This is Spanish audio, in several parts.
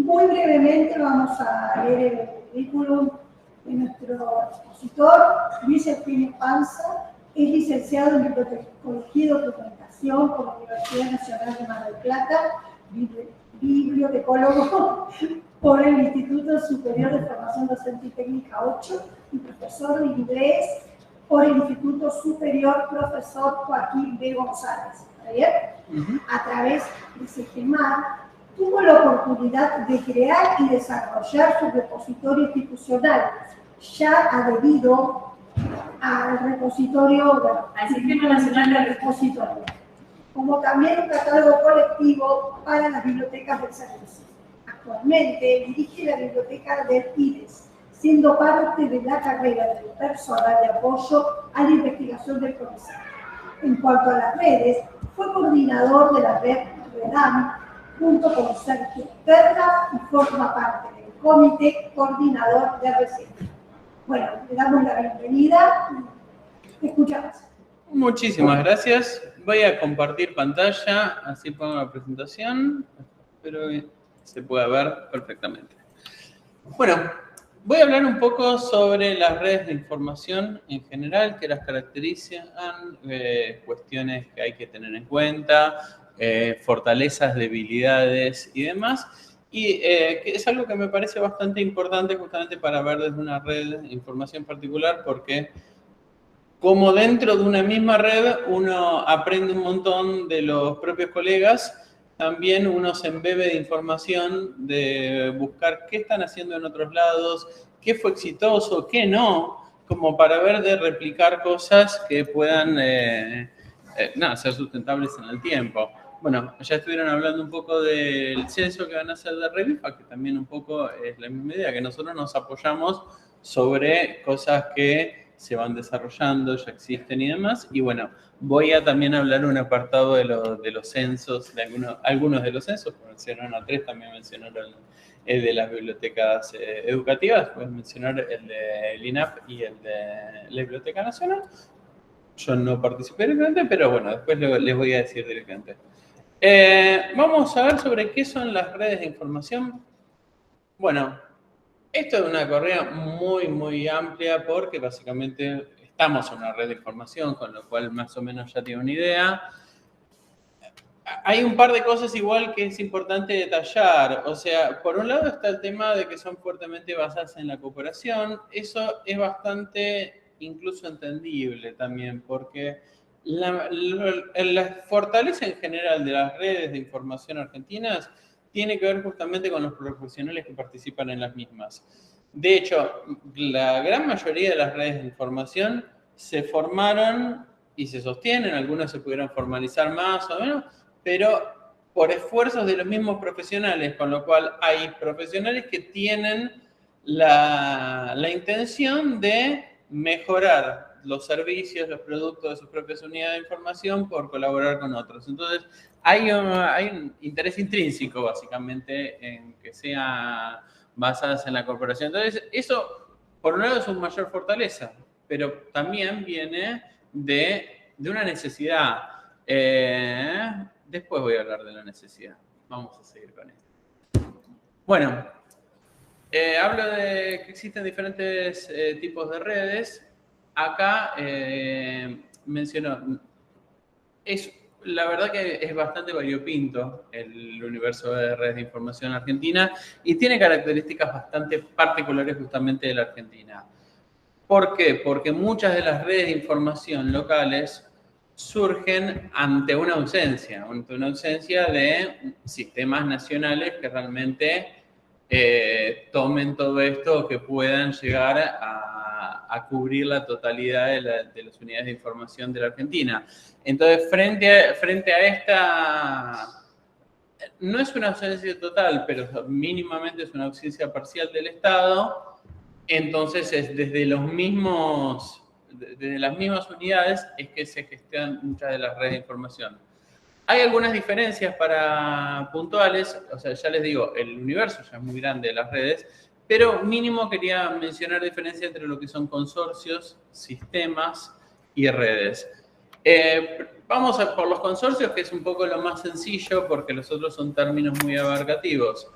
Muy brevemente vamos a leer el currículum de nuestro expositor, Luis Eugenio Panza. Es licenciado en Bibliotecología y Documentación por la Universidad Nacional de Mar del Plata, bibliotecólogo por el Instituto Superior de Formación Docente y Técnica 8 y profesor de inglés por el Instituto Superior Profesor Joaquín B. González. ¿Está bien? A través de SEGEMAR tuvo la oportunidad de crear y desarrollar su repositorio institucional, ya adherido al repositorio, bueno, al Sistema Nacional de Repositorio, como también un catálogo colectivo para las bibliotecas del servicio. Actualmente dirige la biblioteca del IDES, siendo parte de la carrera del personal de apoyo a la investigación del CONICET. En cuanto a las redes, fue coordinador de la red REDAM, junto con Sergio Perla, y forma parte del comité coordinador de RCP. Bueno, le damos la bienvenida. Escuchamos. Muchísimas gracias. Voy a compartir pantalla, así pongo la presentación. Espero que se pueda ver perfectamente. Bueno, voy a hablar un poco sobre las redes de información en general, que las caracterizan, cuestiones que hay que tener en cuenta, fortalezas, debilidades y demás. Y que es algo que me parece bastante importante justamente para ver desde una red de información particular, porque como dentro de una misma red uno aprende un montón de los propios colegas, también uno se embebe de información, de buscar qué están haciendo en otros lados, qué fue exitoso, qué no, como para ver de replicar cosas que puedan ser sustentables en el tiempo. Bueno, ya estuvieron hablando un poco del censo que van a hacer de Revifa, que también un poco es la misma idea, que nosotros nos apoyamos sobre cosas que se van desarrollando, ya existen y demás. Y bueno, voy a también hablar un apartado de los censos, de algunos de los censos, mencionaron a 3, también mencionaron el de las bibliotecas educativas, pueden mencionar el del INAP y el de la Biblioteca Nacional. Yo no participé directamente, pero bueno, después les voy a decir directamente. Vamos a ver sobre qué son las redes de información. Bueno, esto es una corrida muy, muy amplia porque básicamente estamos en una red de información, con lo cual más o menos ya tiene una idea. Hay un par de cosas igual que es importante detallar. O sea, por un lado está el tema de que son fuertemente basadas en la cooperación. Eso es bastante incluso entendible también, porque la fortaleza en general de las redes de información argentinas tiene que ver justamente con los profesionales que participan en las mismas. De hecho, la gran mayoría de las redes de información se formaron y se sostienen, algunas se pudieron formalizar más o menos, pero por esfuerzos de los mismos profesionales, con lo cual hay profesionales que tienen la intención de mejorar los servicios, los productos de sus propias unidades de información por colaborar con otros. Entonces, hay un interés intrínseco, básicamente, en que sean basadas en la corporación. Entonces, eso, por un lado, es una mayor fortaleza, pero también viene de una necesidad. Después voy a hablar de la necesidad. Vamos a seguir con esto. Bueno, hablo de que existen diferentes tipos de redes. Acá menciono, la verdad que es bastante variopinto el universo de redes de información argentina y tiene características bastante particulares justamente de la Argentina. ¿Por qué? Porque muchas de las redes de información locales surgen ante una ausencia de sistemas nacionales que realmente tomen todo esto, que puedan llegar a cubrir la totalidad de las unidades de información de la Argentina. Entonces, frente a esta, no es una ausencia total, pero mínimamente es una ausencia parcial del Estado. Entonces, desde las mismas unidades es que se gestionan muchas de las redes de información. Hay algunas diferencias puntuales, o sea, ya les digo, el universo ya es muy grande de las redes, pero mínimo quería mencionar diferencia entre lo que son consorcios, sistemas y redes. Vamos por los consorcios, que es un poco lo más sencillo, porque los otros son términos muy abarcativos.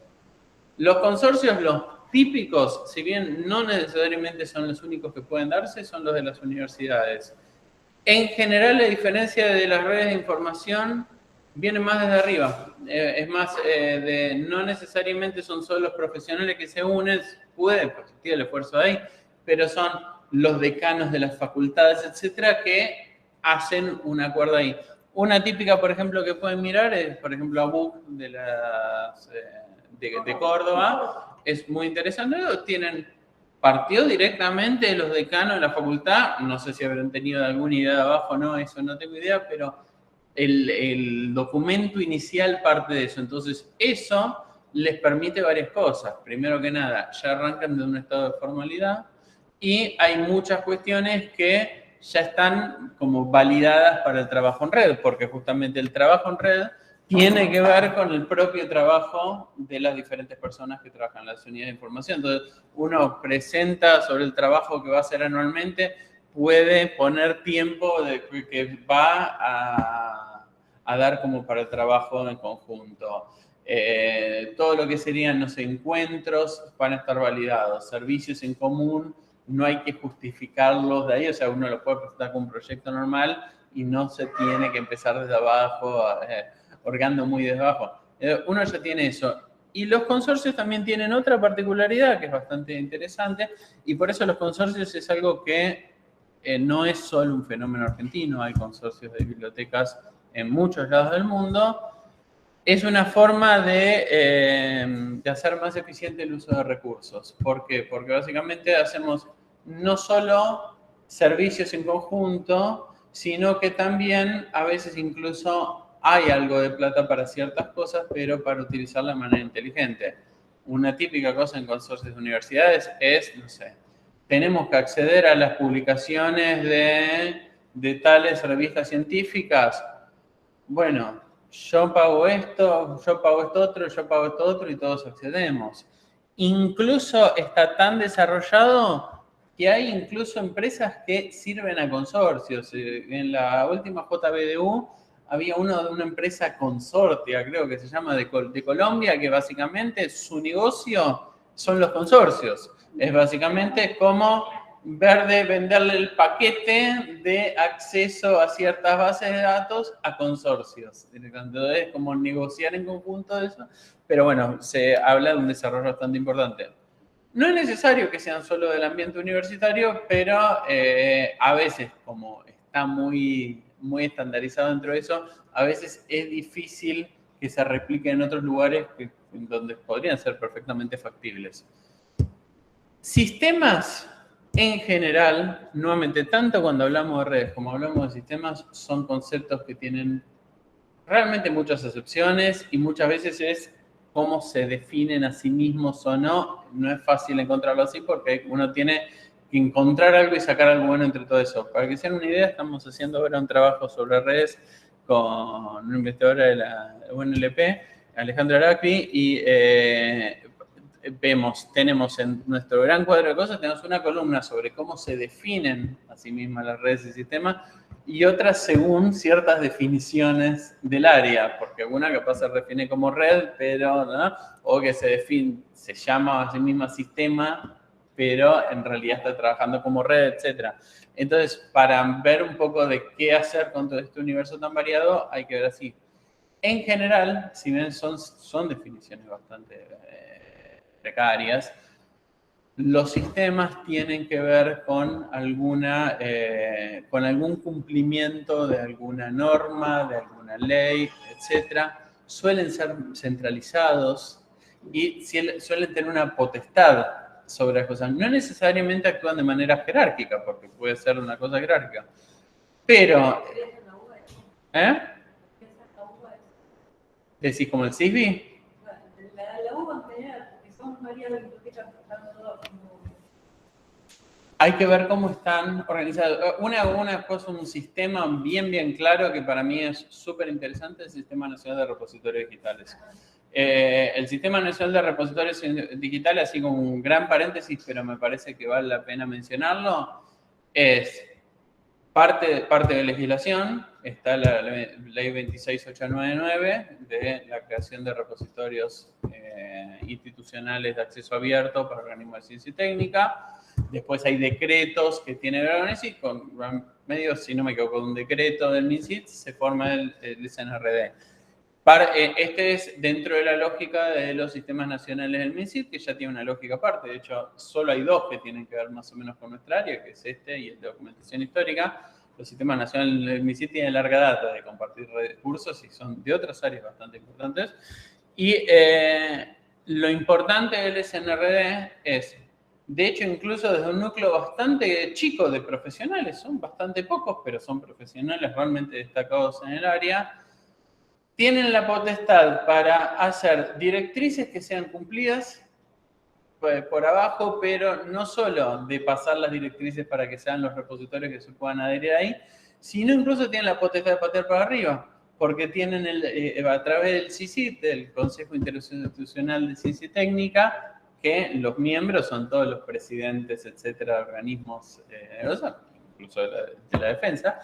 Los consorcios, los típicos, si bien no necesariamente son los únicos que pueden darse, son los de las universidades. En general, la diferencia de las redes de información viene más desde arriba. Es más, no necesariamente son solo los profesionales que se unen, puede existir el esfuerzo ahí, pero son los decanos de las facultades, etcétera, que hacen un acuerdo ahí. Una típica, por ejemplo, que pueden mirar es, por ejemplo, ABUC de Córdoba. Es muy interesante. Tienen partió directamente de los decanos de la facultad. No sé si habrán tenido alguna idea de abajo o no, eso no tengo idea, pero el documento inicial parte de eso. Entonces, eso les permite varias cosas. Primero que nada, ya arrancan de un estado de formalidad y hay muchas cuestiones que ya están como validadas para el trabajo en red, porque justamente el trabajo en red tiene que ver con el propio trabajo de las diferentes personas que trabajan en las unidades de información. Entonces, uno presenta sobre el trabajo que va a hacer anualmente, puede poner tiempo que va a dar como para el trabajo en conjunto. Todo lo que serían los encuentros van a estar validados. Servicios en común, no hay que justificarlos de ahí, o sea, uno lo puede presentar como un proyecto normal y no se tiene que empezar desde abajo, orgando muy desde abajo. Uno ya tiene eso. Y los consorcios también tienen otra particularidad que es bastante interesante, y por eso los consorcios es algo que no es solo un fenómeno argentino, hay consorcios de bibliotecas en muchos lados del mundo. Es una forma de hacer más eficiente el uso de recursos. ¿Por qué? Porque básicamente hacemos no solo servicios en conjunto, sino que también a veces incluso hay algo de plata para ciertas cosas, pero para utilizarla de manera inteligente. Una típica cosa en consorcios de universidades es, no sé, tenemos que acceder a las publicaciones de tales revistas científicas. Bueno, yo pago esto, yo pago esto otro, yo pago esto otro y todos accedemos. Incluso está tan desarrollado que hay incluso empresas que sirven a consorcios. En la última JBDU había uno de una empresa consortia, creo que se llama de Colombia, que básicamente su negocio son los consorcios. Es básicamente como venderle el paquete de acceso a ciertas bases de datos a consorcios. Entonces, es como negociar en conjunto de eso, pero bueno, se habla de un desarrollo bastante importante. No es necesario que sean solo del ambiente universitario, pero a veces, como está muy estandarizado dentro de eso, a veces es difícil que se replique en otros lugares donde podrían ser perfectamente factibles. Sistemas, en general, nuevamente, tanto cuando hablamos de redes como hablamos de sistemas, son conceptos que tienen realmente muchas excepciones y muchas veces es cómo se definen a sí mismos o no. No es fácil encontrarlo así porque uno tiene que encontrar algo y sacar algo bueno entre todo eso. Para que se den una idea, estamos haciendo ahora un trabajo sobre redes con una investigadora de la UNLP, Alejandra Aracri, y tenemos en nuestro gran cuadro de cosas, tenemos una columna sobre cómo se definen a sí mismas las redes y sistemas, y otras según ciertas definiciones del área, porque una capaz se define como red, pero ¿no? O que se llama a sí misma sistema, pero en realidad está trabajando como red, etc. Entonces, para ver un poco de qué hacer con todo este universo tan variado, hay que ver así. En general, si bien son definiciones bastante precarias, los sistemas tienen que ver con algún cumplimiento de alguna norma, de alguna ley, etc. Suelen ser centralizados y suelen tener una potestad sobre las cosas. No necesariamente actúan de manera jerárquica, porque puede ser una cosa jerárquica. Pero... ¿Decís como el CISBI? La U en general, porque son varias bibliotecas hay que ver cómo están organizados. Una cosa, un sistema bien claro que para mí es súper interesante, el Sistema Nacional de Repositorios Digitales. El Sistema Nacional de Repositorios Digitales, así como un gran paréntesis, pero me parece que vale la pena mencionarlo, es Parte de legislación está la ley 26899 de la creación de repositorios institucionales de acceso abierto para organismos de ciencia y técnica. Después hay decretos que tiene el MINCIT, con medio, si no me equivoco, un decreto del MINCIT, se forma el SNRD. Este es dentro de la lógica de los sistemas nacionales del MINCIT, que ya tiene una lógica aparte. De hecho, solo hay dos que tienen que ver más o menos con nuestra área, que es este y el de documentación histórica. Los sistemas nacionales del MINCIT tienen larga data de compartir recursos y son de otras áreas bastante importantes. Y lo importante del SNRD es, de hecho, incluso desde un núcleo bastante chico de profesionales, son bastante pocos, pero son profesionales realmente destacados en el área, tienen la potestad para hacer directrices que sean cumplidas por abajo, pero no solo de pasar las directrices para que sean los repositorios que se puedan adherir ahí, sino incluso tienen la potestad de patear para arriba, porque tienen a través del CICIT, del Consejo Interinstitucional de Ciencia y Técnica, que los miembros son todos los presidentes, etcétera, de organismos, incluso de la defensa,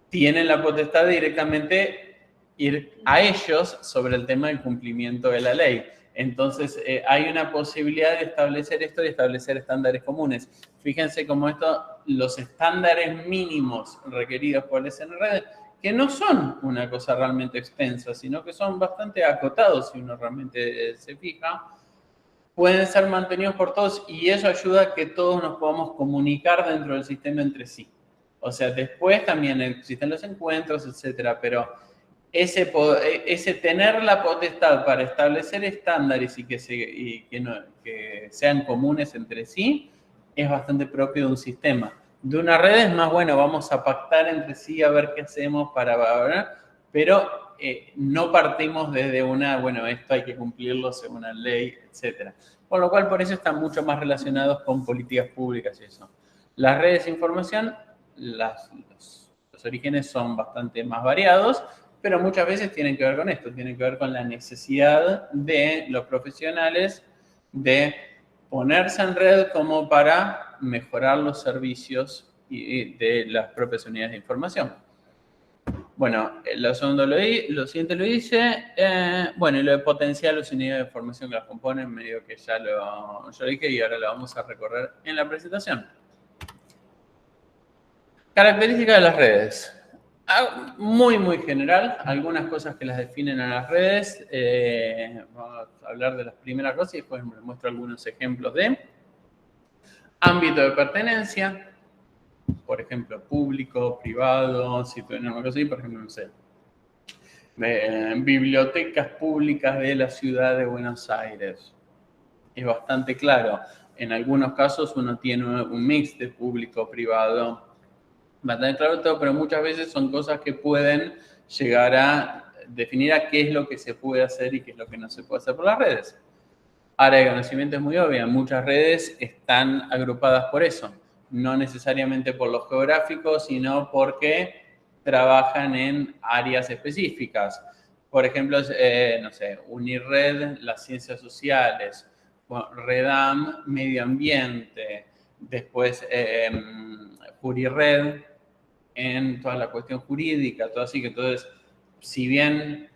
tienen la potestad de directamente ir a ellos sobre el tema del cumplimiento de la ley. Entonces, hay una posibilidad de establecer esto y establecer estándares comunes. Fíjense cómo los estándares mínimos requeridos por el SNRD, que no son una cosa realmente extensa, sino que son bastante acotados si uno realmente se fija, pueden ser mantenidos por todos y eso ayuda a que todos nos podamos comunicar dentro del sistema entre sí. O sea, después también existen los encuentros, etcétera, pero ese tener la potestad para establecer estándares y que sean comunes entre sí es bastante propio de un sistema. De una red es más, bueno, vamos a pactar entre sí a ver qué hacemos pero no partimos desde bueno, esto hay que cumplirlo según la ley, etcétera. Con lo cual, por eso están mucho más relacionados con políticas públicas y eso. Las redes de información, los orígenes son bastante más variados, pero muchas veces tienen que ver con esto, tienen que ver con la necesidad de los profesionales de ponerse en red como para mejorar los servicios de las propias unidades de información. Bueno, lo siguiente lo dice, bueno, y lo de potenciar las unidades de información que las componen, medio que ya lo dije y ahora lo vamos a recorrer en la presentación. Características de las redes. Muy, muy general, algunas cosas que las definen a las redes. Vamos a hablar de las primeras cosas y después les muestro algunos ejemplos de ámbito de pertenencia, por ejemplo, público, privado, si tuviera una cosa así, por ejemplo, no sé, bibliotecas públicas de la ciudad de Buenos Aires. Es bastante claro. En algunos casos uno tiene un mix de público-privado, bastante claro todo, pero muchas veces son cosas que pueden llegar a definir a qué es lo que se puede hacer y qué es lo que no se puede hacer por las redes. Área de conocimiento es muy obvia, muchas redes están agrupadas por eso, no necesariamente por lo geográfico, sino porque trabajan en áreas específicas. Por ejemplo, no sé, Unired, las ciencias sociales, Redam, medio ambiente, después Jurired, en toda la cuestión jurídica, todo así, que entonces, si bien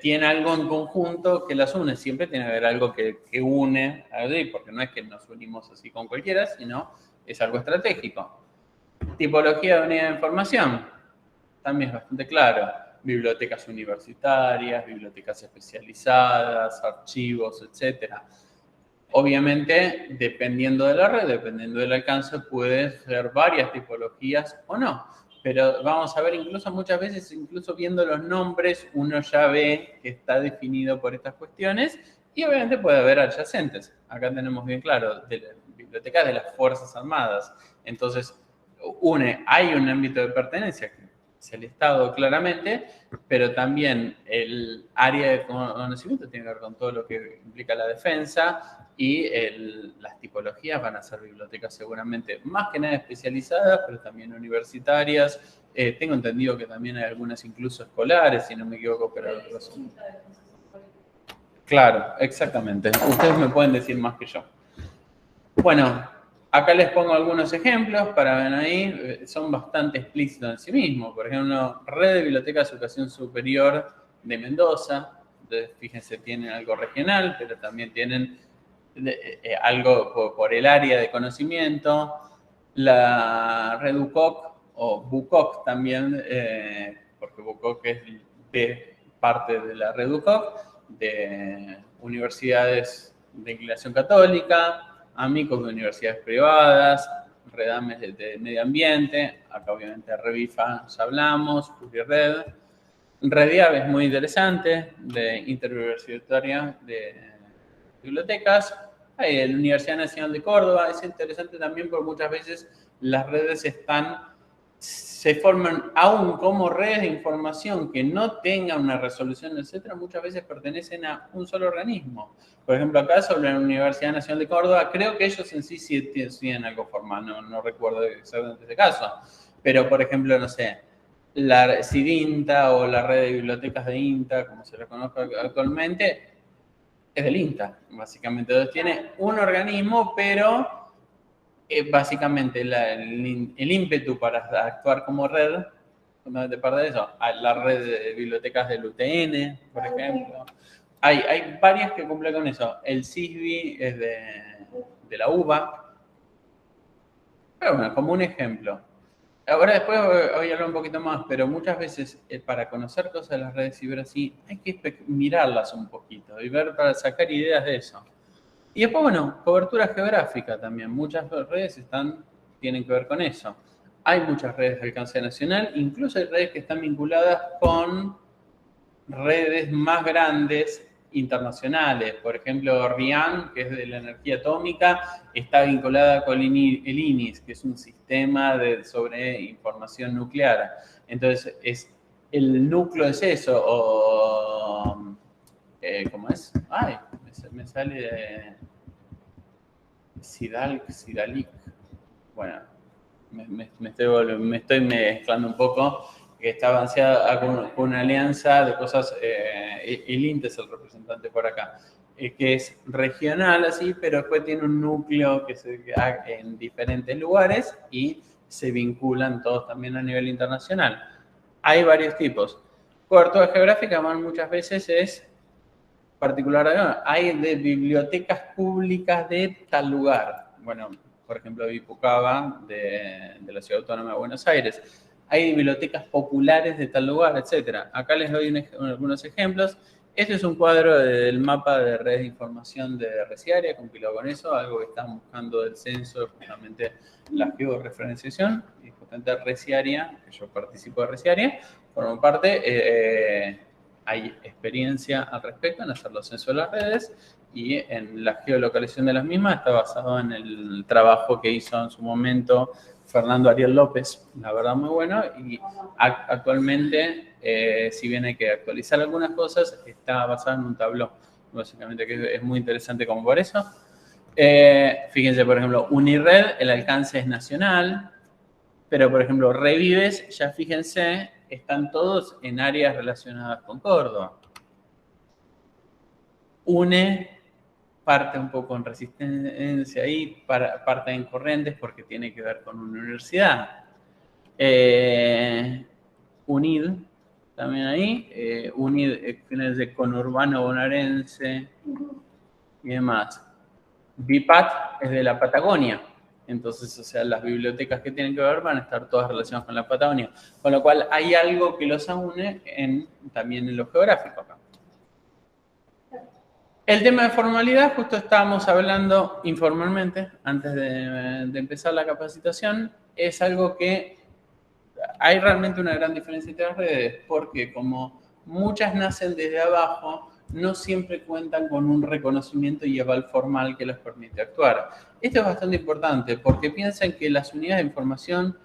tiene algo en conjunto que las une, siempre tiene que haber algo que une, porque no es que nos unimos así con cualquiera, sino es algo estratégico. Tipología de unidad de información, también es bastante claro. Bibliotecas universitarias, bibliotecas especializadas, archivos, etcétera. Obviamente, dependiendo de la red, dependiendo del alcance, puede ser varias tipologías o no. Pero vamos a ver, incluso muchas veces, incluso viendo los nombres, uno ya ve que está definido por estas cuestiones y obviamente puede haber adyacentes. Acá tenemos bien claro, de las bibliotecas de las Fuerzas Armadas. Entonces, hay un ámbito de pertenencia que es el Estado claramente, pero también el área de conocimiento tiene que ver con todo lo que implica la defensa y las tipologías van a ser bibliotecas seguramente más que nada especializadas, pero también universitarias. Tengo entendido que también hay algunas incluso escolares, si no me equivoco, pero... Claro, exactamente. Ustedes me pueden decir más que yo. Bueno, Acá les pongo algunos ejemplos para ver ahí, son bastante explícitos en sí mismos. Por ejemplo, Red de Bibliotecas de Educación Superior de Mendoza. Entonces, fíjense, tienen algo regional, pero también tienen algo por el área de conocimiento. La Red UCOC, o BUCOC también, porque BUCOC es parte de la Red UCOC, de universidades de inclinación católica, amigos de universidades privadas, redames de medio ambiente, acá obviamente Revifa ya hablamos, Red. Rediab es muy interesante, de interuniversitaria de bibliotecas. Hay la Universidad Nacional de Córdoba, es interesante también porque muchas veces las redes se forman aún como redes de información que no tengan una resolución, etcétera, muchas veces pertenecen a un solo organismo. Por ejemplo, acá sobre la Universidad Nacional de Córdoba, creo que ellos en sí tienen algo formal, no recuerdo exactamente ese caso. Pero, por ejemplo, no sé, la CIDINTA o la red de bibliotecas de INTA, como se la conozca actualmente, es del INTA, básicamente. Entonces tiene un organismo, pero básicamente el ímpetu para actuar como red, de parte de eso, la red de bibliotecas del UTN, por ejemplo. Hay varias que cumplen con eso. El CISBI es de la UBA. Pero bueno, como un ejemplo. Ahora después voy a hablar un poquito más, pero muchas veces para conocer cosas de las redes ciber así, hay que mirarlas un poquito y ver para sacar ideas de eso. Y después, bueno, cobertura geográfica también. Muchas redes tienen que ver con eso. Hay muchas redes de alcance nacional, incluso hay redes que están vinculadas con redes más grandes internacionales. Por ejemplo, RIAN, que es de la energía atómica, está vinculada con el INIS, que es un sistema sobre información nuclear. Entonces, el núcleo es eso, o... ¿cómo es? Ay, me sale de... Sidalic. Bueno, me estoy mezclando un poco, que está avanzada con una alianza de cosas, el INTE es el representante por acá, que es regional así, pero después tiene un núcleo que se da en diferentes lugares y se vinculan todos también a nivel internacional. Hay varios tipos. Cobertura geográfica muchas veces es particular, hay de bibliotecas públicas de tal lugar. Bueno, por ejemplo, Vipucaba de la Ciudad Autónoma de Buenos Aires. Hay bibliotecas populares de tal lugar, etc. Acá les doy algunos ejemplos. Este es un cuadro del mapa de redes de información de Resiaria, compilado con eso, algo que están buscando del censo, justamente la georreferenciación, y justamente Resiaria, que yo participo de Resiaria, formo parte, hay experiencia al respecto en hacer los censos de las redes y en la geolocalización de las mismas está basado en el trabajo que hizo en su momento Fernando Ariel López, la verdad muy bueno, y actualmente, si bien hay que actualizar algunas cosas, está basado en un tabló, básicamente, que es muy interesante como por eso. Fíjense, por ejemplo, Unired, el alcance es nacional, pero, por ejemplo, Revives, ya fíjense, están todos en áreas relacionadas con Córdoba. UNE parte un poco en resistencia ahí, parte en corrientes porque tiene que ver con una universidad. UNID, también ahí, UNID es de conurbano bonaerense y demás. BIPAT es de la Patagonia. Entonces, o sea, las bibliotecas que tienen que ver van a estar todas relacionadas con la Patagonia. Con lo cual, hay algo que los une también en lo geográfico acá. El tema de formalidad, justo estábamos hablando informalmente, antes de empezar la capacitación, es algo que hay realmente una gran diferencia entre las redes, porque como muchas nacen desde abajo, no siempre cuentan con un reconocimiento y aval formal que les permite actuar. Esto es bastante importante porque piensan que las unidades de información,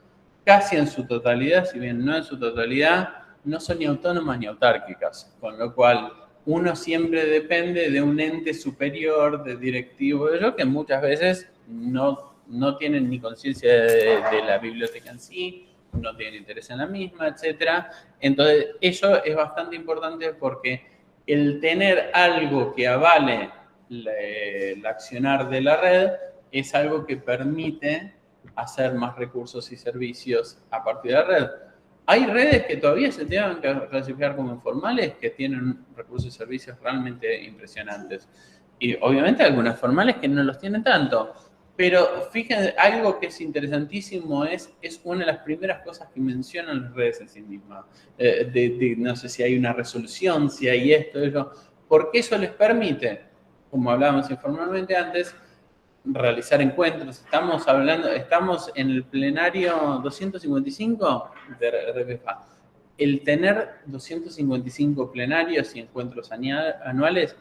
casi en su totalidad, si bien no en su totalidad, no son ni autónomas ni autárquicas, con lo cual uno siempre depende de un ente superior, de directivo, de ello, que muchas veces no tienen ni conciencia de la biblioteca en sí, no tienen interés en la misma, etc. Entonces, eso es bastante importante porque el tener algo que avale el accionar de la red es algo que permite hacer más recursos y servicios a partir de la red. Hay redes que todavía se tienen que clasificar como informales que tienen recursos y servicios realmente impresionantes. Y obviamente algunas formales que no los tienen tanto. Pero fíjense, algo que es interesantísimo es una de las primeras cosas que mencionan las redes en sí mismas. No sé si hay una resolución, si hay esto, eso. Porque eso les permite, como hablábamos informalmente antes, realizar encuentros. Estamos en el plenario 255 de RPFA. El tener 255 plenarios y encuentros anuales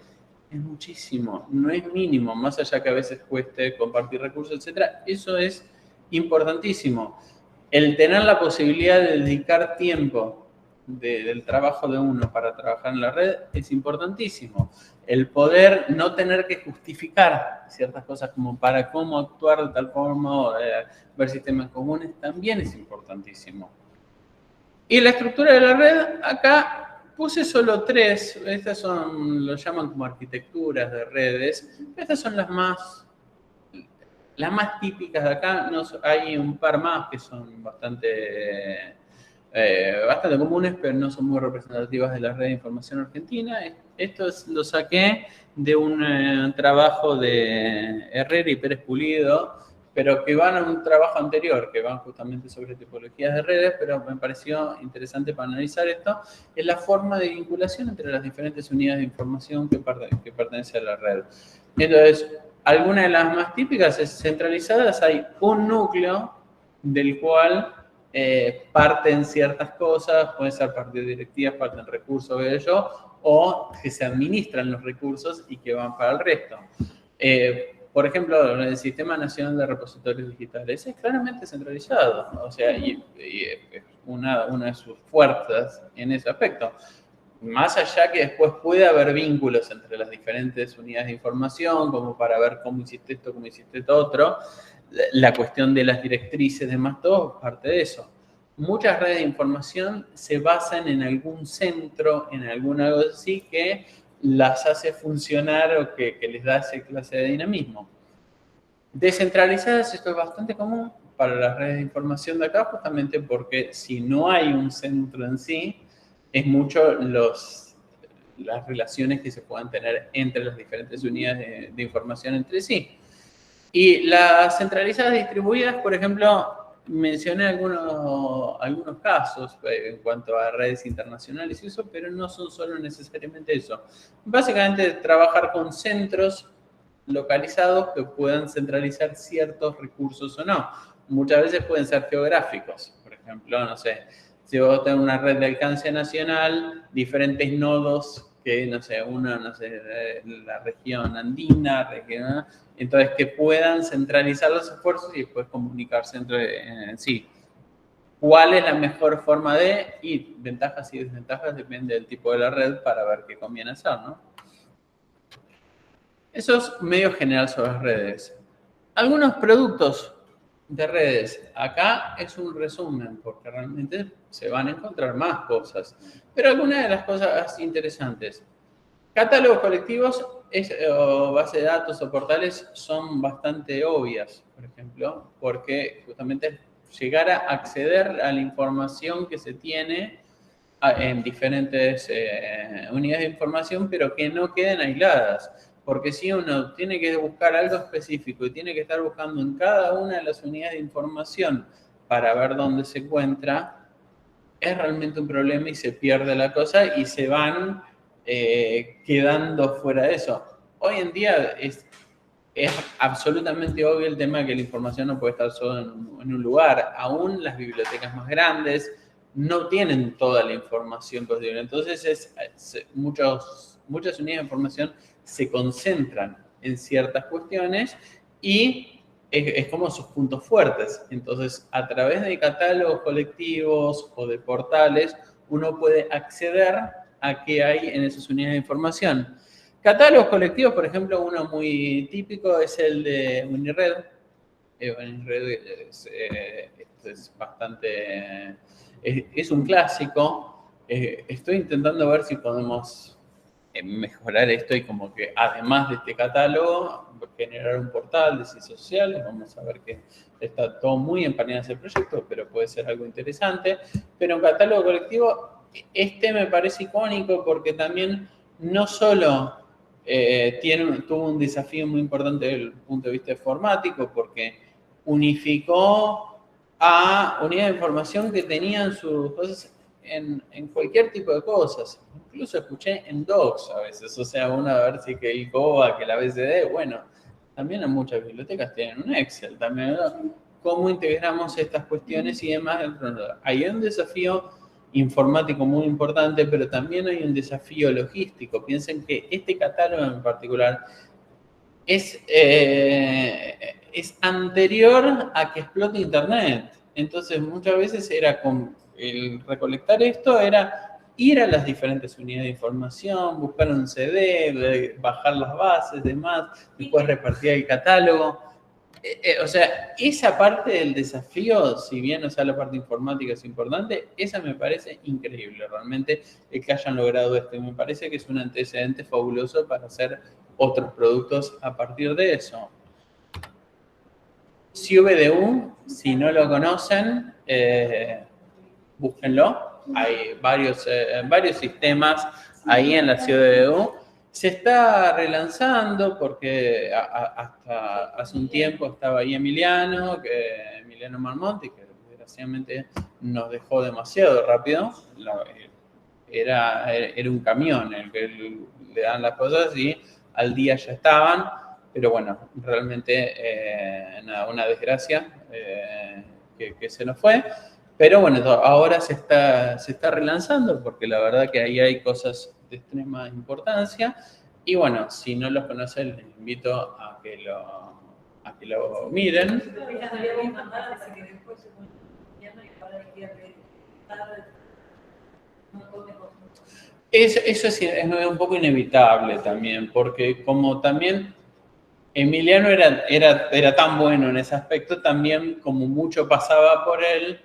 es muchísimo, no es mínimo, más allá que a veces cueste compartir recursos, etcétera. Eso es importantísimo. El tener la posibilidad de dedicar tiempo del trabajo de uno para trabajar en la red es importantísimo. El poder no tener que justificar ciertas cosas como para cómo actuar de tal forma o ver sistemas comunes también es importantísimo. Y la estructura de la red, acá puse solo 3. Estas son, lo llaman como arquitecturas de redes. Estas son las más típicas de acá. Hay un par más que son bastante comunes, pero no son muy representativas de la red de información argentina. Esto lo saqué de un trabajo de Herrera y Pérez Pulido, pero que van a un trabajo anterior, que van justamente sobre tipologías de redes, pero me pareció interesante para analizar esto, es la forma de vinculación entre las diferentes unidades de información que pertenecen a la red. Entonces, algunas de las más típicas es centralizadas, hay un núcleo del cual parten ciertas cosas, pueden ser partir de directivas, parten recursos, o que se administran los recursos y que van para el resto. Por ejemplo, el Sistema Nacional de Repositorios Digitales es claramente centralizado, o sea, y es una de sus fuerzas en ese aspecto. Más allá que después puede haber vínculos entre las diferentes unidades de información, como para ver cómo hiciste esto, cómo hiciste esto otro, la cuestión de las directrices, demás, todo parte de eso. Muchas redes de información se basan en algún centro, en alguna cosa así que las hace funcionar o que les da esa clase de dinamismo. Descentralizadas, esto es bastante común para las redes de información de acá, justamente porque si no hay un centro en sí, es mucho las relaciones que se puedan tener entre las diferentes unidades de información entre sí. Y las centralizadas distribuidas, por ejemplo, mencioné algunos casos en cuanto a redes internacionales y eso, pero no son solo necesariamente eso. Básicamente, trabajar con centros localizados que puedan centralizar ciertos recursos o no. Muchas veces pueden ser geográficos. Por ejemplo, no sé, si vos tenés una red de alcance nacional, diferentes nodos que, no sé, la región andina, entonces que puedan centralizar los esfuerzos y después comunicarse en sí. ¿Cuál es la mejor forma de? Y ventajas y desventajas depende del tipo de la red para ver qué conviene hacer, ¿no? Eso es medio general sobre las redes. Algunos productos de redes. Acá es un resumen, porque realmente se van a encontrar más cosas. Pero algunas de las cosas interesantes. Catálogos colectivos o base de datos o portales son bastante obvias, por ejemplo, porque justamente llegar a acceder a la información que se tiene en diferentes unidades de información, pero que no queden aisladas. Porque si uno tiene que buscar algo específico y tiene que estar buscando en cada una de las unidades de información para ver dónde se encuentra, es realmente un problema y se pierde la cosa y se van quedando fuera de eso. Hoy en día es absolutamente obvio el tema de que la información no puede estar solo en un lugar. Aún las bibliotecas más grandes no tienen toda la información posible. Entonces, muchas unidades de información se concentran en ciertas cuestiones y es como sus puntos fuertes. Entonces, a través de catálogos colectivos o de portales, uno puede acceder a qué hay en esas unidades de información. Catálogos colectivos, por ejemplo, uno muy típico es el de Unired. Unired es bastante... Es un clásico. Estoy intentando ver si podemos mejorar esto y como que además de este catálogo, generar un portal de ciencias sociales. Vamos a ver que está todo muy empañado ese proyecto, pero puede ser algo interesante. Pero un catálogo colectivo, me parece icónico porque también no solo tuvo un desafío muy importante desde el punto de vista informático, porque unificó a unidades de información que tenían sus cosas en cualquier tipo de cosas. Incluso escuché en Docs a veces, o sea, uno a ver si que el COBA, que la BCD, bueno, también en muchas bibliotecas tienen un Excel, también, ¿no? ¿Cómo integramos estas cuestiones y demás? Hay un desafío informático muy importante, pero también hay un desafío logístico. Piensen que este catálogo en particular es anterior a que explote Internet. Entonces, muchas veces era con el recolectar esto, era ir a las diferentes unidades de información, buscar un CD, bajar las bases, demás, después repartir el catálogo. O sea, esa parte del desafío, si bien, o sea, la parte informática es importante, esa me parece increíble, realmente, que hayan logrado esto. Y me parece que es un antecedente fabuloso para hacer otros productos a partir de eso. CiuVDU, si no lo conocen, búsquenlo. Hay varios sistemas ahí en la CiuVDU. Se está relanzando porque hasta hace un tiempo estaba ahí Emiliano Marmonti, que desgraciadamente nos dejó demasiado rápido. Era un camión el que le dan las cosas y al día ya estaban, pero bueno, realmente una desgracia que se nos fue. Pero bueno, ahora se está relanzando porque la verdad que ahí hay cosas de extrema importancia. Y bueno, si no los conocen, les invito a que lo miren. Eso es un poco inevitable también, porque como también Emiliano era tan bueno en ese aspecto, también como mucho pasaba por él,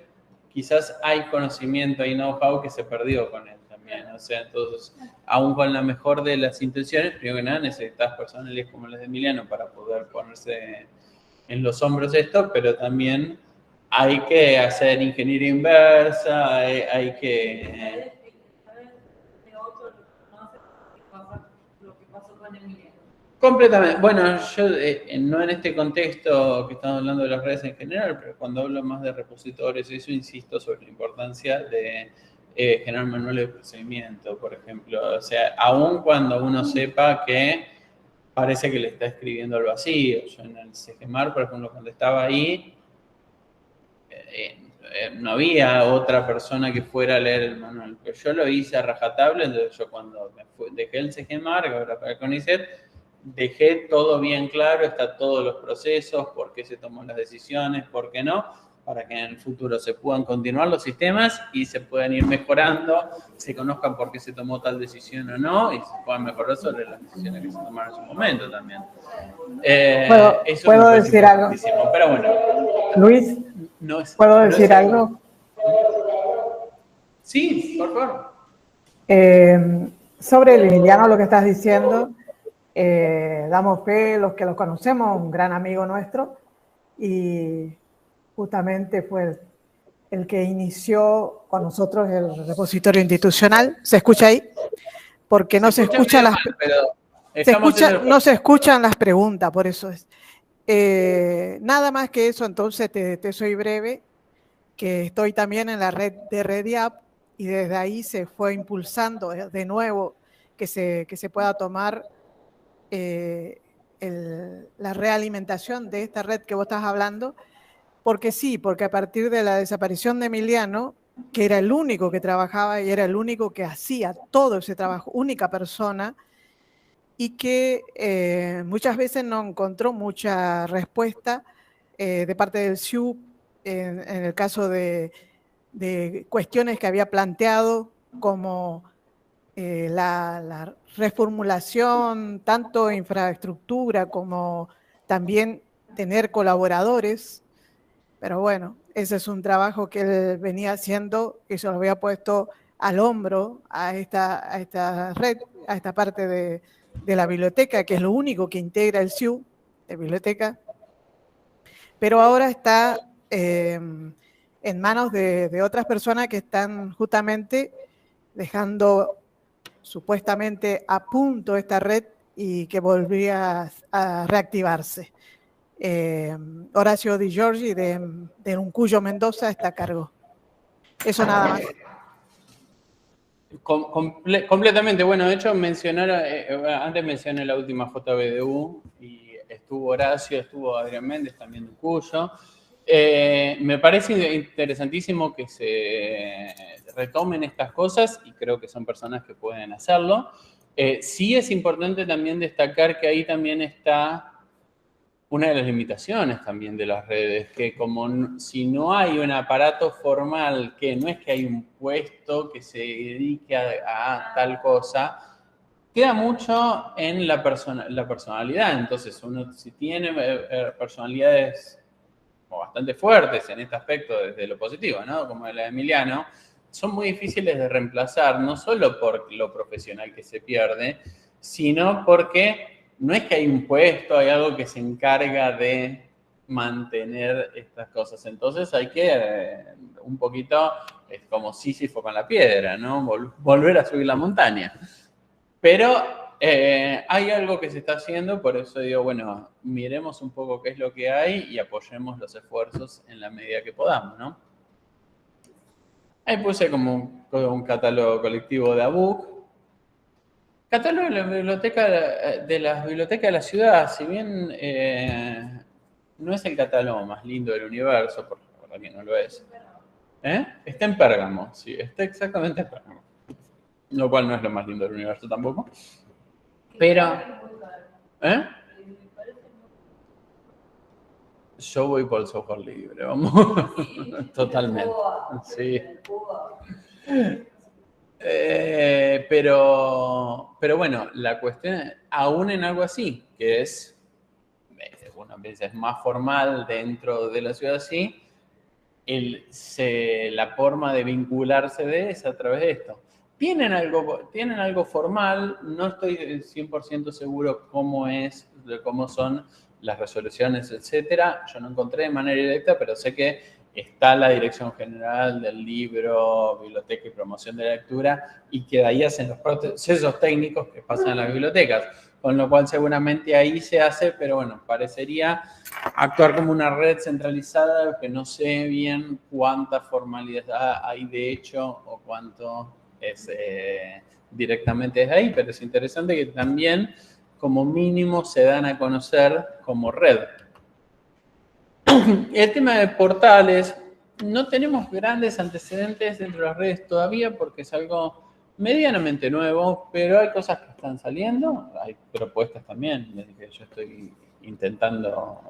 quizás hay conocimiento, hay know-how que se perdió con él también. O sea, entonces, aún con la mejor de las intenciones, primero que nada necesitas personales como las de Emiliano para poder ponerse en los hombros esto, pero también hay que hacer ingeniería inversa, hay que... Completamente. Bueno, yo no en este contexto que estamos hablando de las redes en general, pero cuando hablo más de repositorios, eso insisto sobre la importancia de generar manuales de procedimiento, por ejemplo. O sea, aun cuando uno sepa que parece que le está escribiendo al vacío. Yo en el CGMAR, por ejemplo, cuando estaba ahí, no había otra persona que fuera a leer el manual. Pero yo lo hice a rajatabla, entonces yo cuando dejé el CGMAR, ahora para el CONICET, dejé todo bien claro, está todos los procesos, por qué se tomó las decisiones, por qué no, para que en el futuro se puedan continuar los sistemas y se puedan ir mejorando, se conozcan por qué se tomó tal decisión o no, y se puedan mejorar sobre las decisiones que se tomaron en su momento también. ¿Puedo decir algo? Pero bueno. Luis, ¿puedo decir algo? Sí, por favor. Sobre el Emiliano, lo que estás diciendo, damos fe, los que lo conocemos, un gran amigo nuestro, y justamente fue el que inició con nosotros el repositorio institucional. ¿Se escucha ahí? Porque no se escuchan las preguntas, por eso es. Nada más que eso, entonces te soy breve, que estoy también en la red de REDIAP y desde ahí se fue impulsando de nuevo que se pueda tomar la realimentación de esta red que vos estás hablando, porque sí, porque a partir de la desaparición de Emiliano, que era el único que trabajaba y era el único que hacía todo ese trabajo, única persona, y que muchas veces no encontró mucha respuesta de parte del CIU en el caso de cuestiones que había planteado como la reformulación, tanto infraestructura como también tener colaboradores. Pero bueno, ese es un trabajo que él venía haciendo, que se lo había puesto al hombro a esta red, a esta parte de la biblioteca, que es lo único que integra el SIU de biblioteca, pero ahora está en manos de otras personas que están justamente dejando supuestamente a punto esta red y que volvía a reactivarse. Horacio Di Giorgi de Uncuyo Mendoza está a cargo. Eso nada más. Completamente. Bueno, de hecho, antes mencioné la última JBDU y estuvo Horacio, estuvo Adrián Méndez, también de Cuyo. Me parece interesantísimo que se retomen estas cosas y creo que son personas que pueden hacerlo. Sí es importante también destacar que ahí también está una de las limitaciones también de las redes, que como si no hay un aparato formal, que no es que hay un puesto que se dedique a tal cosa, queda mucho en la personalidad. Entonces, uno si tiene personalidades bastante fuertes en este aspecto desde lo positivo, ¿no? Como la de Emiliano, son muy difíciles de reemplazar, no solo por lo profesional que se pierde, sino porque no es que hay un puesto, hay algo que se encarga de mantener estas cosas. Entonces hay que un poquito, es como Sísifo con la piedra, ¿no? Volver a subir la montaña. Pero hay algo que se está haciendo, por eso digo, bueno, miremos un poco qué es lo que hay y apoyemos los esfuerzos en la medida que podamos, ¿no? Ahí puse como un catálogo colectivo de ABUC. Catálogo de las bibliotecas de la ciudad, si bien no es el catálogo más lindo del universo, porque la verdad que no lo es. Está en Pérgamo, sí, está exactamente en Pérgamo. Lo cual no es lo más lindo del universo tampoco. Pero, yo voy por el software libre, vamos. Totalmente. Sí. Pero bueno, la cuestión, aún en algo así, que es, una vez es más formal dentro de la ciudad así, la forma de vincularse es a través de esto. Tienen algo formal, no estoy 100% seguro cómo son las resoluciones, etcétera. Yo no encontré de manera directa, pero sé que está la Dirección General del Libro, Biblioteca y Promoción de la Lectura, y que de ahí hacen los procesos técnicos que pasan en las bibliotecas, con lo cual seguramente ahí se hace, pero bueno, parecería actuar como una red centralizada, que no sé bien cuánta formalidad hay de hecho o cuánto es directamente desde ahí, pero es interesante que también como mínimo se dan a conocer como red. El tema de portales, no tenemos grandes antecedentes dentro de las redes todavía porque es algo medianamente nuevo, pero hay cosas que están saliendo, hay propuestas también, que yo estoy intentando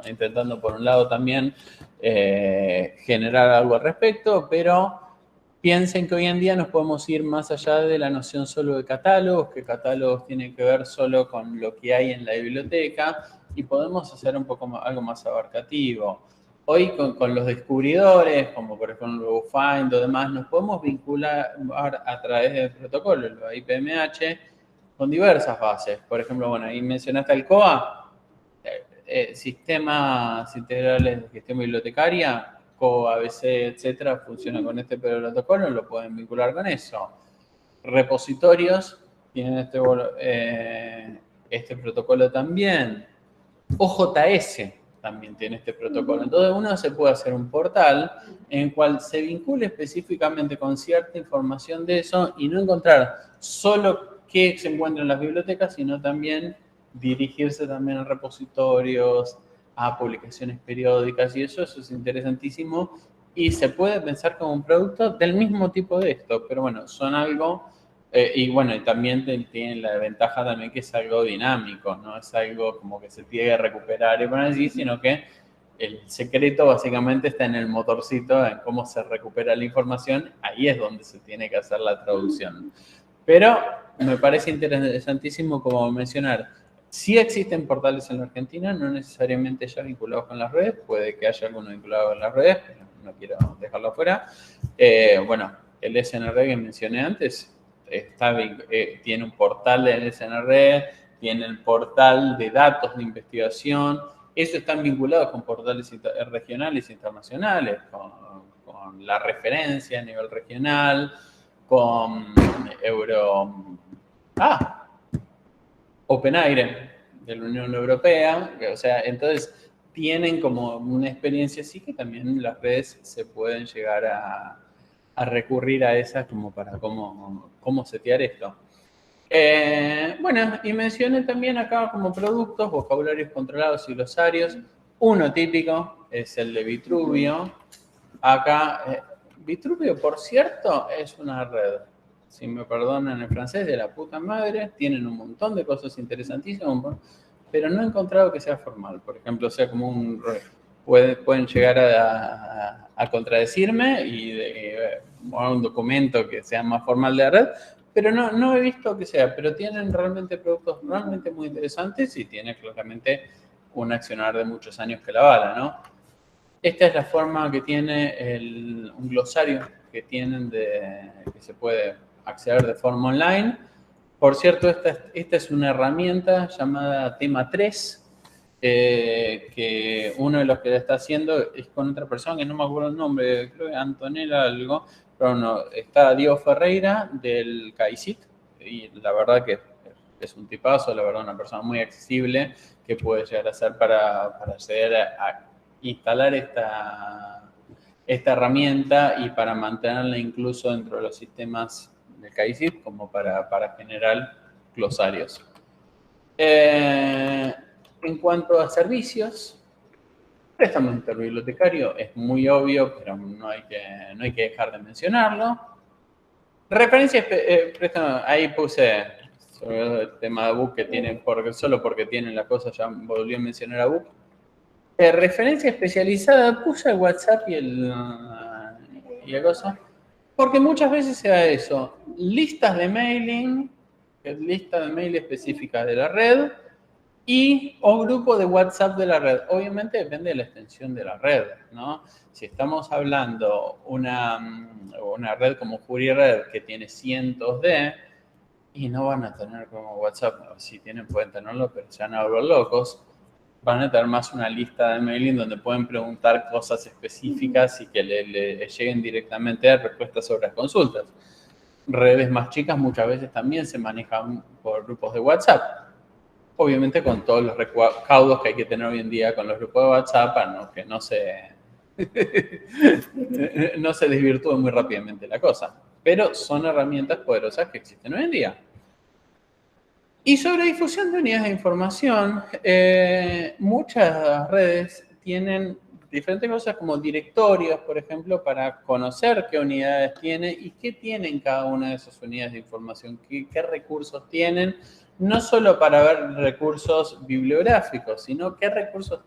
por un lado también generar algo al respecto, pero piensen que hoy en día nos podemos ir más allá de la noción solo de catálogos, que catálogos tienen que ver solo con lo que hay en la biblioteca y podemos hacer un poco algo más abarcativo. Hoy con los descubridores, como por ejemplo Find o demás, nos podemos vincular a través del protocolo, el IPMH, con diversas bases. Por ejemplo, bueno, ahí mencionaste el COA, Sistemas Integrales de Gestión Bibliotecaria, COA, ABC, etcétera, funciona con este protocolo, lo pueden vincular con eso. Repositorios tienen este protocolo también. OJS también tiene este protocolo. Entonces uno se puede hacer un portal en el cual se vincule específicamente con cierta información de eso y no encontrar solo qué se encuentra en las bibliotecas, sino también dirigirse también a repositorios, a publicaciones periódicas y eso es interesantísimo y se puede pensar como un producto del mismo tipo de esto, pero bueno, son algo... y bueno, y también tienen la ventaja también que es algo dinámico, no es algo como que se tiene que recuperar y poner así, sino que el secreto básicamente está en el motorcito, en cómo se recupera la información, ahí es donde se tiene que hacer la traducción. Pero me parece interesantísimo como mencionar, sí existen portales en la Argentina, no necesariamente ya vinculados con las redes, puede que haya alguno vinculado con las redes, pero no quiero dejarlo afuera. Bueno, el SNR que mencioné antes tiene un portal del SNR, tiene el portal de datos de investigación. Eso están vinculados con portales regionales e internacionales, con la referencia a nivel regional, con OpenAIRE de la Unión Europea. O sea, entonces tienen como una experiencia así que también las redes se pueden llegar a recurrir a esas como para cómo setear esto. Bueno, y mencioné también acá como productos, vocabularios controlados y glosarios. Uno típico es el de Vitruvio. Acá, Vitruvio, por cierto, es una red, si me perdonan el francés, de la puta madre. Tienen un montón de cosas interesantísimas, pero no he encontrado que sea formal. Por ejemplo, o sea, como pueden llegar a contradecirme y un documento que sea más formal de la red, pero no he visto que sea. Pero tienen realmente productos realmente muy interesantes y tiene claramente un accionar de muchos años que la avala, ¿no? Esta es la forma que tiene un glosario que tienen que se puede acceder de forma online. Por cierto, esta es una herramienta llamada Tema 3, que uno de los que la está haciendo es con otra persona que no me acuerdo el nombre, creo que Antonella algo, pero no, está Diego Ferreira del CAICIT, y la verdad que es un tipazo, la verdad una persona muy accesible que puede llegar a ser para acceder a instalar esta herramienta y para mantenerla incluso dentro de los sistemas del CAICIT como para generar glosarios. En cuanto a servicios, préstamo interbibliotecario es muy obvio, pero no hay que dejar de mencionarlo. Referencias, préstamo, ahí puse sobre el tema de Book que tienen, solo porque tienen la cosa, ya volví a mencionar a Book. Referencia especializada, puse el WhatsApp y el cosa, porque muchas veces se da eso, listas de mailing, lista de mail específicas de la red o grupo de WhatsApp de la red. Obviamente depende de la extensión de la red, ¿no? Si estamos hablando una red como JuriRed que tiene cientos y no van a tener como WhatsApp, si tienen pueden tenerlo, pero se van a volver locos. Van a tener más una lista de mailing donde pueden preguntar cosas específicas y que le lleguen directamente respuestas sobre las consultas. Redes más chicas muchas veces también se manejan por grupos de WhatsApp. Obviamente con todos los recaudos que hay que tener hoy en día con los grupos de WhatsApp para que no se desvirtúe muy rápidamente la cosa. Pero son herramientas poderosas que existen hoy en día. Y sobre difusión de unidades de información, muchas redes tienen diferentes cosas como directorios, por ejemplo, para conocer qué unidades tiene y qué tienen cada una de esas unidades de información, qué recursos tienen, no solo para ver recursos bibliográficos, sino qué recursos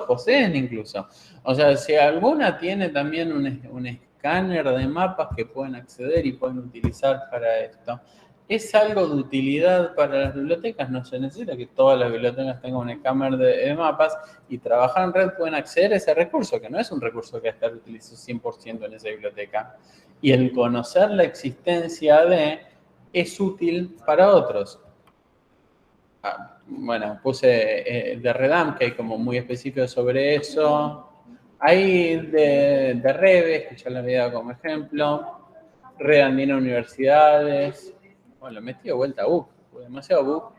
poseen incluso. O sea, si alguna tiene también un escáner de mapas que pueden acceder y pueden utilizar para esto. Es algo de utilidad para las bibliotecas, no se necesita que todas las bibliotecas tengan un escáner de mapas y trabajar en red pueden acceder a ese recurso, que no es un recurso que estar utilizado 100% en esa biblioteca. Y el conocer la existencia es útil para otros. Bueno, puse de Redam, que hay como muy específico sobre eso. Hay de Reves, que ya lo había dado como ejemplo. Red Andina Universidades. Bueno, lo metí de vuelta a BUC, fue demasiado BUC.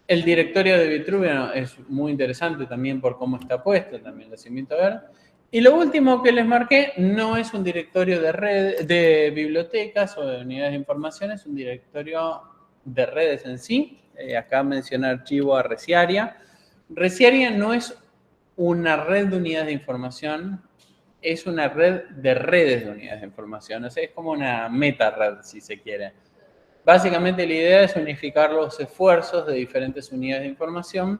El directorio de Vitruvio es muy interesante también por cómo está puesto, también los invito a ver. Y lo último que les marqué no es un directorio de bibliotecas o de unidades de información, es un directorio de redes en sí. Acá menciona archivo a Resiaria. Resiaria no es una red de unidades de información, es una red de redes de unidades de información. O sea, es como una meta red, si se quiere. Básicamente la idea es unificar los esfuerzos de diferentes unidades de información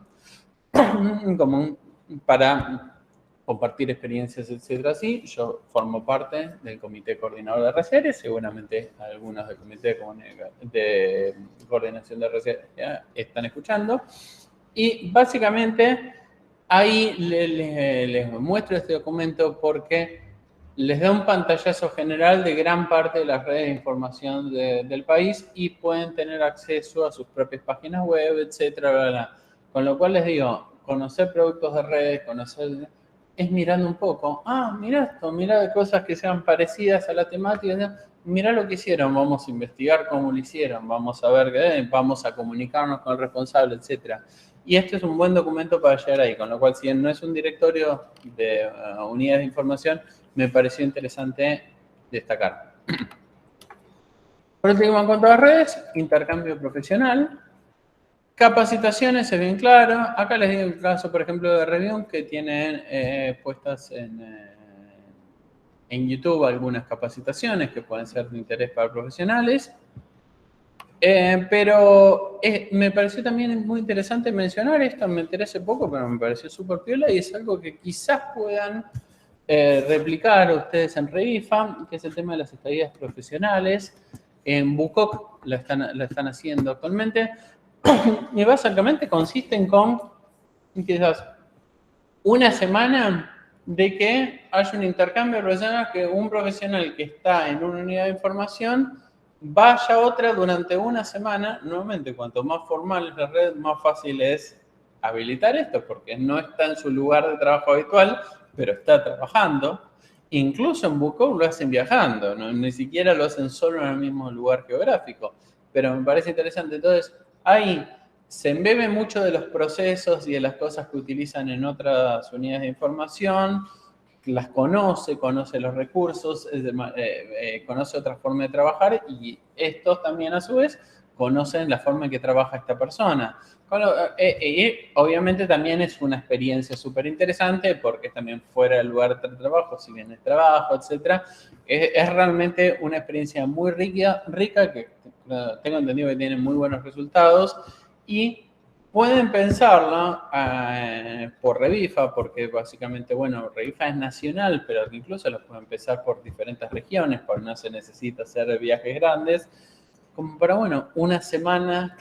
para compartir experiencias, etcétera. Así, yo formo parte del comité coordinador de Resiaria, seguramente algunos del comité de coordinación de Resiaria están escuchando. Y básicamente ahí les muestro este documento porque les da un pantallazo general de gran parte de las redes de información del país y pueden tener acceso a sus propias páginas web, etcétera, bla, bla. Con lo cual les digo, conocer productos de redes, es mirando un poco. Mira esto, mira cosas que sean parecidas a la temática. Mira lo que hicieron, vamos a investigar cómo lo hicieron, vamos a ver qué, vamos a comunicarnos con el responsable, etcétera. Y este es un buen documento para llegar ahí, con lo cual, si no es un directorio de unidades de información, me pareció interesante destacar. Por último, en cuanto a las redes, intercambio profesional. Capacitaciones, es bien claro. Acá les digo el caso, por ejemplo, de Revión, que tienen puestas en YouTube algunas capacitaciones que pueden ser de interés para profesionales. Pero me pareció también muy interesante mencionar esto, me enteré hace poco, pero me pareció súper piola y es algo que quizás puedan replicar ustedes en Revifa, que es el tema de las estadías profesionales. En Bucoc lo están haciendo actualmente. Y básicamente consisten con quizás una semana de que haya un intercambio profesional, que un profesional que está en una unidad de información vaya a otra durante una semana. Nuevamente, cuanto más formal es la red, más fácil es habilitar esto, porque no está en su lugar de trabajo habitual, pero está trabajando. Incluso en Bucoc lo hacen viajando, ¿no? Ni siquiera lo hacen solo en el mismo lugar geográfico. Pero me parece interesante. Entonces, ahí se embebe mucho de los procesos y de las cosas que utilizan en otras unidades de información, las conoce los recursos, conoce otra forma de trabajar y estos también a su vez conocen la forma en que trabaja esta persona. Obviamente también es una experiencia súper interesante porque es también fuera del lugar de trabajo, si bien es trabajo, etc. Es realmente una experiencia muy rica que tengo entendido que tiene muy buenos resultados y pueden pensarlo por Revifa, porque básicamente, bueno, Revifa es nacional, pero incluso lo pueden empezar por diferentes regiones, porque no se necesita hacer viajes grandes, como para, bueno, una semana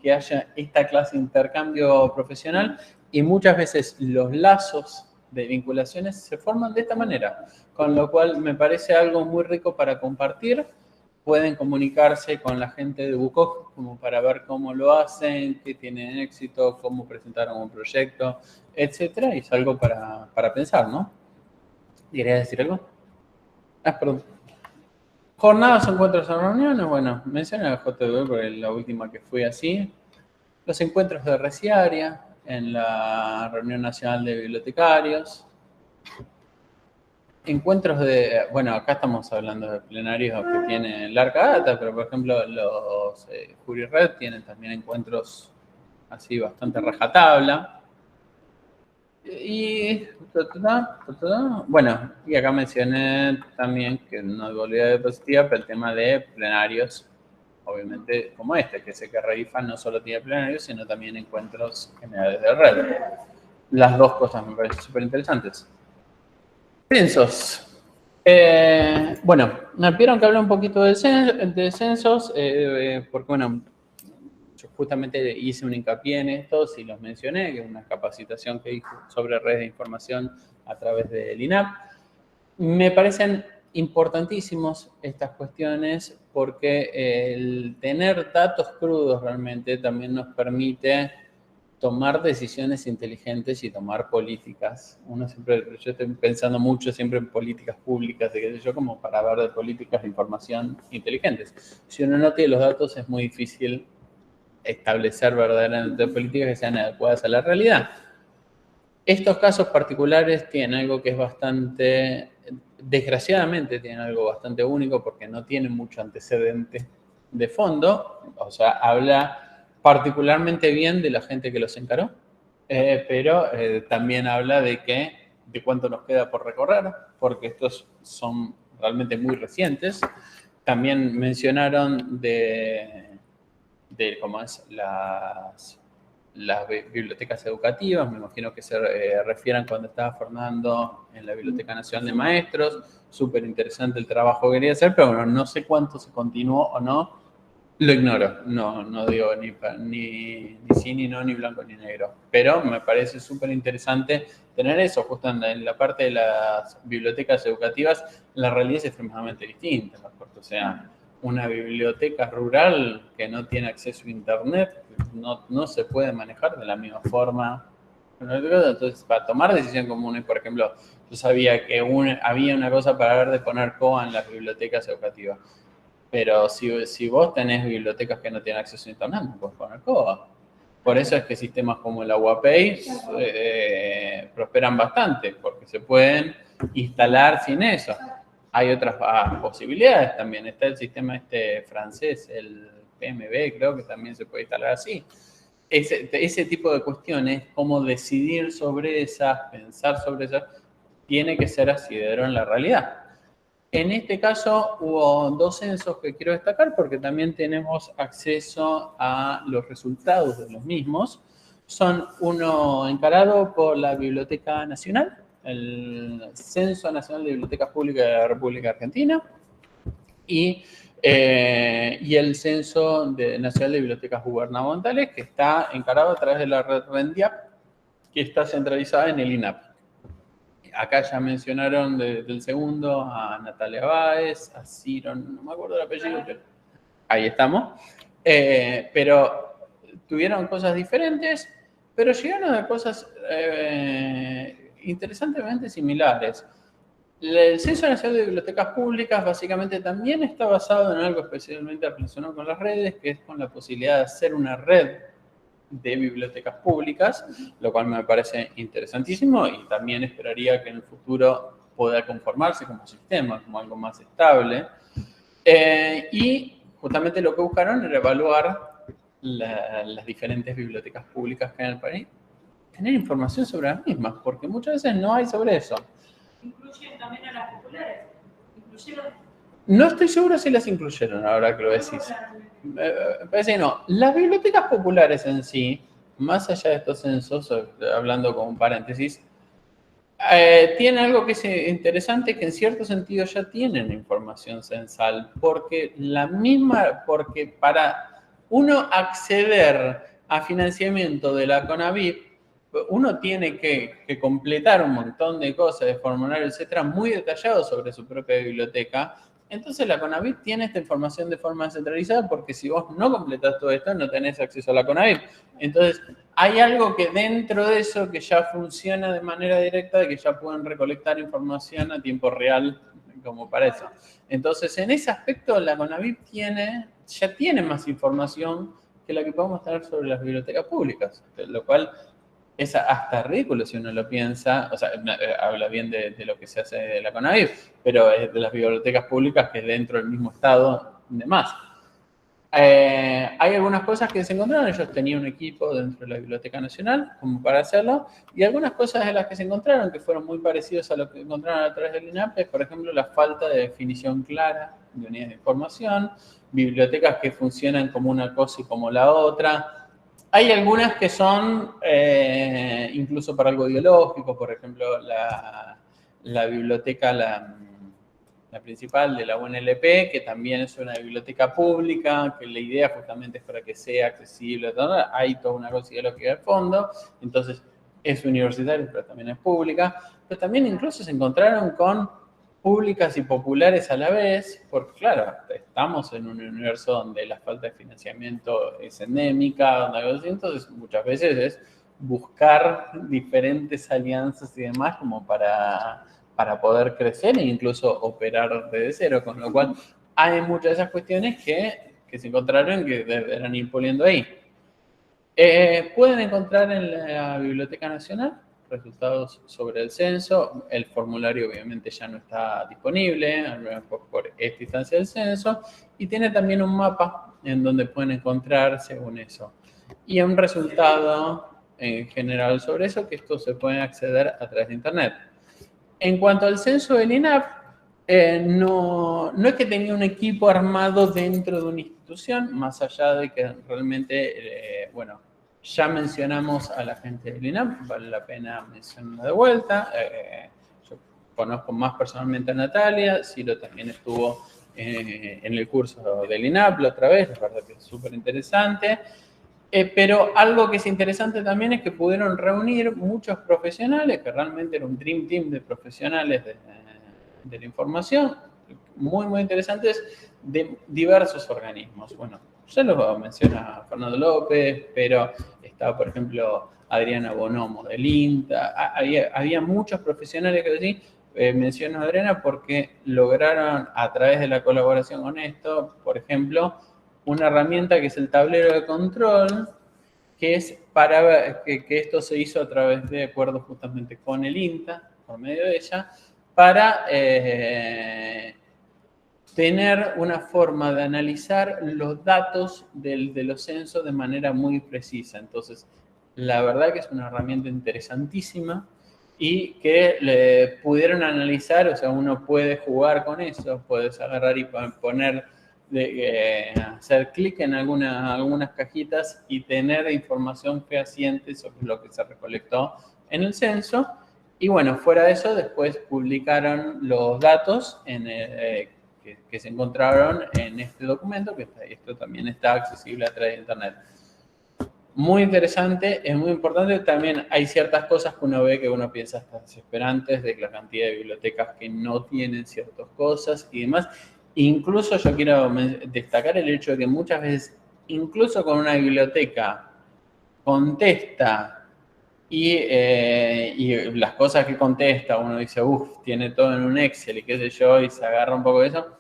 que haya esta clase de intercambio profesional y muchas veces los lazos de vinculaciones se forman de esta manera, con lo cual me parece algo muy rico para compartir. Pueden comunicarse con la gente de Bucoc como para ver cómo lo hacen, qué tienen éxito, cómo presentaron un proyecto, etcétera, y es algo para pensar, ¿no? ¿Querías decir algo? Perdón. Jornadas, encuentros o reuniones, bueno, mencioné la JB porque es la última que fui así. Los encuentros de resiaria en la Reunión Nacional de Bibliotecarios. Encuentros bueno, acá estamos hablando de plenarios que tienen larga data, pero por ejemplo los Jury Red tienen también encuentros así bastante rajatabla. Y bueno, y acá mencioné también que no devolvía de positiva, pero el tema de plenarios, obviamente como este, que sé que Revifa no solo tiene plenarios, sino también encuentros generales de red. Las dos cosas me parecen súper interesantes. Censos. Bueno, me pidieron que hable un poquito de censos, porque bueno, yo justamente hice un hincapié en estos y los mencioné, que es una capacitación que hice sobre redes de información a través del INAP. Me parecen importantísimos estas cuestiones porque el tener datos crudos realmente también nos permite tomar decisiones inteligentes y tomar políticas. Yo estoy pensando mucho siempre en políticas públicas, como para hablar de políticas de información inteligentes. Si uno no tiene los datos es muy difícil establecer verdaderamente políticas que sean adecuadas a la realidad. Estos casos particulares tienen algo que es bastante, desgraciadamente tienen algo bastante único porque no tienen mucho antecedente de fondo, o sea, habla particularmente bien de la gente que los encaró, pero también habla de cuánto nos queda por recorrer, porque estos son realmente muy recientes. También mencionaron de cómo es las bibliotecas educativas, me imagino que se refieran cuando estaba formando en la Biblioteca Nacional de Maestros. Súper interesante el trabajo que quería hacer, pero bueno, no sé cuánto se continuó o no Lo ignoro, no digo ni sí, ni no, ni blanco, ni negro. Pero me parece súper interesante tener eso, justo en la parte de las bibliotecas educativas, la realidad es extremadamente distinta, ¿no? Porque, o sea, una biblioteca rural que no tiene acceso a internet no se puede manejar de la misma forma. Entonces, para tomar decisiones comunes, por ejemplo, yo sabía que había una cosa para ver de poner COA en las bibliotecas educativas. Pero si vos tenés bibliotecas que no tienen acceso a internet, no podés poner COA. Por eso es que sistemas como el AguaPay prosperan bastante, porque se pueden instalar sin eso. Hay otras posibilidades también. Está el sistema francés, el PMB, creo que también se puede instalar así. Ese tipo de cuestiones, cómo decidir sobre esas, pensar sobre esas, tiene que ser asidero en la realidad. En este caso hubo 2 censos que quiero destacar porque también tenemos acceso a los resultados de los mismos. Son uno encarado por la Biblioteca Nacional, el Censo Nacional de Bibliotecas Públicas de la República Argentina, y el Censo Nacional de Bibliotecas Gubernamentales, que está encarado a través de la red RENDIAP, que está centralizada en el INAP. Acá ya mencionaron del segundo a Natalia Báez, a Ciro, no me acuerdo el apellido, pero ahí estamos. Pero tuvieron cosas diferentes, pero llegaron a cosas interesantemente similares. El Censo Nacional de Bibliotecas Públicas básicamente también está basado en algo especialmente relacionado con las redes, que es con la posibilidad de hacer una red de bibliotecas públicas, lo cual me parece interesantísimo y también esperaría que en el futuro pueda conformarse como sistema, como algo más estable. Y justamente lo que buscaron era evaluar las diferentes bibliotecas públicas que hay en el país, tener información sobre las mismas, porque muchas veces no hay sobre eso. ¿Incluyen también a las populares? ¿Incluyeron? No estoy seguro si las incluyeron ahora que lo decís. Parece que no. Las bibliotecas populares en sí, más allá de estos censos, hablando como un paréntesis, tienen algo que es interesante, que en cierto sentido ya tienen información censal, porque para uno acceder a financiamiento de la CONAVIP, uno tiene que completar un montón de cosas, de formulario, etcétera, muy detallados sobre su propia biblioteca. Entonces la CONAVIP tiene esta información de forma centralizada porque si vos no completás todo esto, no tenés acceso a la CONAVIP. Entonces, hay algo que dentro de eso que ya funciona de manera directa, de que ya pueden recolectar información a tiempo real, como para eso. Entonces, en ese aspecto, la CONAVIP ya tiene más información que la que podemos tener sobre las bibliotecas públicas, lo cual es hasta ridículo si uno lo piensa, o sea, habla bien de lo que se hace de la CONAVIP, pero es de las bibliotecas públicas que es dentro del mismo estado, de más. Hay algunas cosas que se encontraron, ellos tenían un equipo dentro de la Biblioteca Nacional como para hacerlo, y algunas cosas de las que se encontraron que fueron muy parecidas a lo que encontraron a través del INAP es, por ejemplo, la falta de definición clara de unidades de información, bibliotecas que funcionan como una cosa y como la otra. Hay algunas que son incluso para algo ideológico, por ejemplo, la biblioteca, la principal de la UNLP, que también es una biblioteca pública, que la idea justamente es para que sea accesible, hay toda una cosa ideológica de fondo, entonces es universitaria, pero también es pública, pero también incluso se encontraron con públicas y populares a la vez, porque claro, estamos en un universo donde la falta de financiamiento es endémica, entonces muchas veces es buscar diferentes alianzas y demás como para poder crecer e incluso operar desde cero, con lo cual hay muchas de esas cuestiones que se encontraron que deberán ir puliendo ahí. Pueden encontrar en la Biblioteca Nacional resultados sobre el censo. El formulario obviamente ya no está disponible, al menos por esta instancia del censo, y tiene también un mapa en donde pueden encontrar según eso. Y un resultado en general sobre eso, que esto se puede acceder a través de internet. En cuanto al censo del INAP, no es que tenía un equipo armado dentro de una institución, más allá de que realmente, bueno, ya mencionamos a la gente del INAP, vale la pena mencionarla de vuelta. Yo conozco más personalmente a Natalia, Ciro también estuvo en el curso del INAP la otra vez, la verdad que es súper interesante. Pero algo que es interesante también es que pudieron reunir muchos profesionales, que realmente era un dream team de profesionales de la información, muy, muy interesantes, de diversos organismos. Bueno, ya lo menciona Fernando López, pero estaba, por ejemplo, Adriana Bonomo del INTA. Había muchos profesionales que sí, menciono a Adriana porque lograron, a través de la colaboración con esto, por ejemplo, una herramienta que es el tablero de control, que es para que esto se hizo a través de acuerdo justamente con el INTA, por medio de ella, para tener una forma de analizar los datos de los censos de manera muy precisa. Entonces, la verdad que es una herramienta interesantísima y que le pudieron analizar, o sea, uno puede jugar con eso, puedes agarrar y poner, hacer clic en algunas cajitas y tener información fehaciente sobre lo que se recolectó en el censo. Y bueno, fuera de eso, después publicaron los datos que se encontraron en este documento, que esto también está accesible a través de internet. Muy interesante, es muy importante. También hay ciertas cosas que uno ve que uno piensa hasta desesperantes de la cantidad de bibliotecas que no tienen ciertas cosas y demás. Incluso yo quiero destacar el hecho de que muchas veces, incluso con una biblioteca, contesta y las cosas que contesta, uno dice, tiene todo en un Excel y qué sé yo, y se agarra un poco de eso,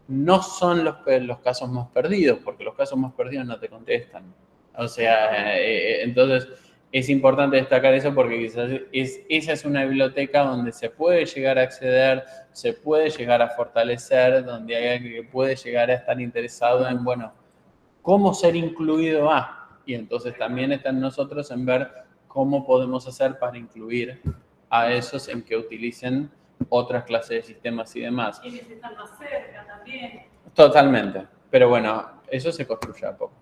no son los casos más perdidos, porque los casos más perdidos no te contestan. O sea, entonces es importante destacar eso porque quizás esa es una biblioteca donde se puede llegar a acceder, se puede llegar a fortalecer, donde hay alguien que puede llegar a estar interesado en, bueno, cómo ser incluido y entonces también está en nosotros en ver cómo podemos hacer para incluir a esos en que utilicen otras clases de sistemas y demás. Quienes están más cerca también. Totalmente. Pero bueno, eso se construye a poco.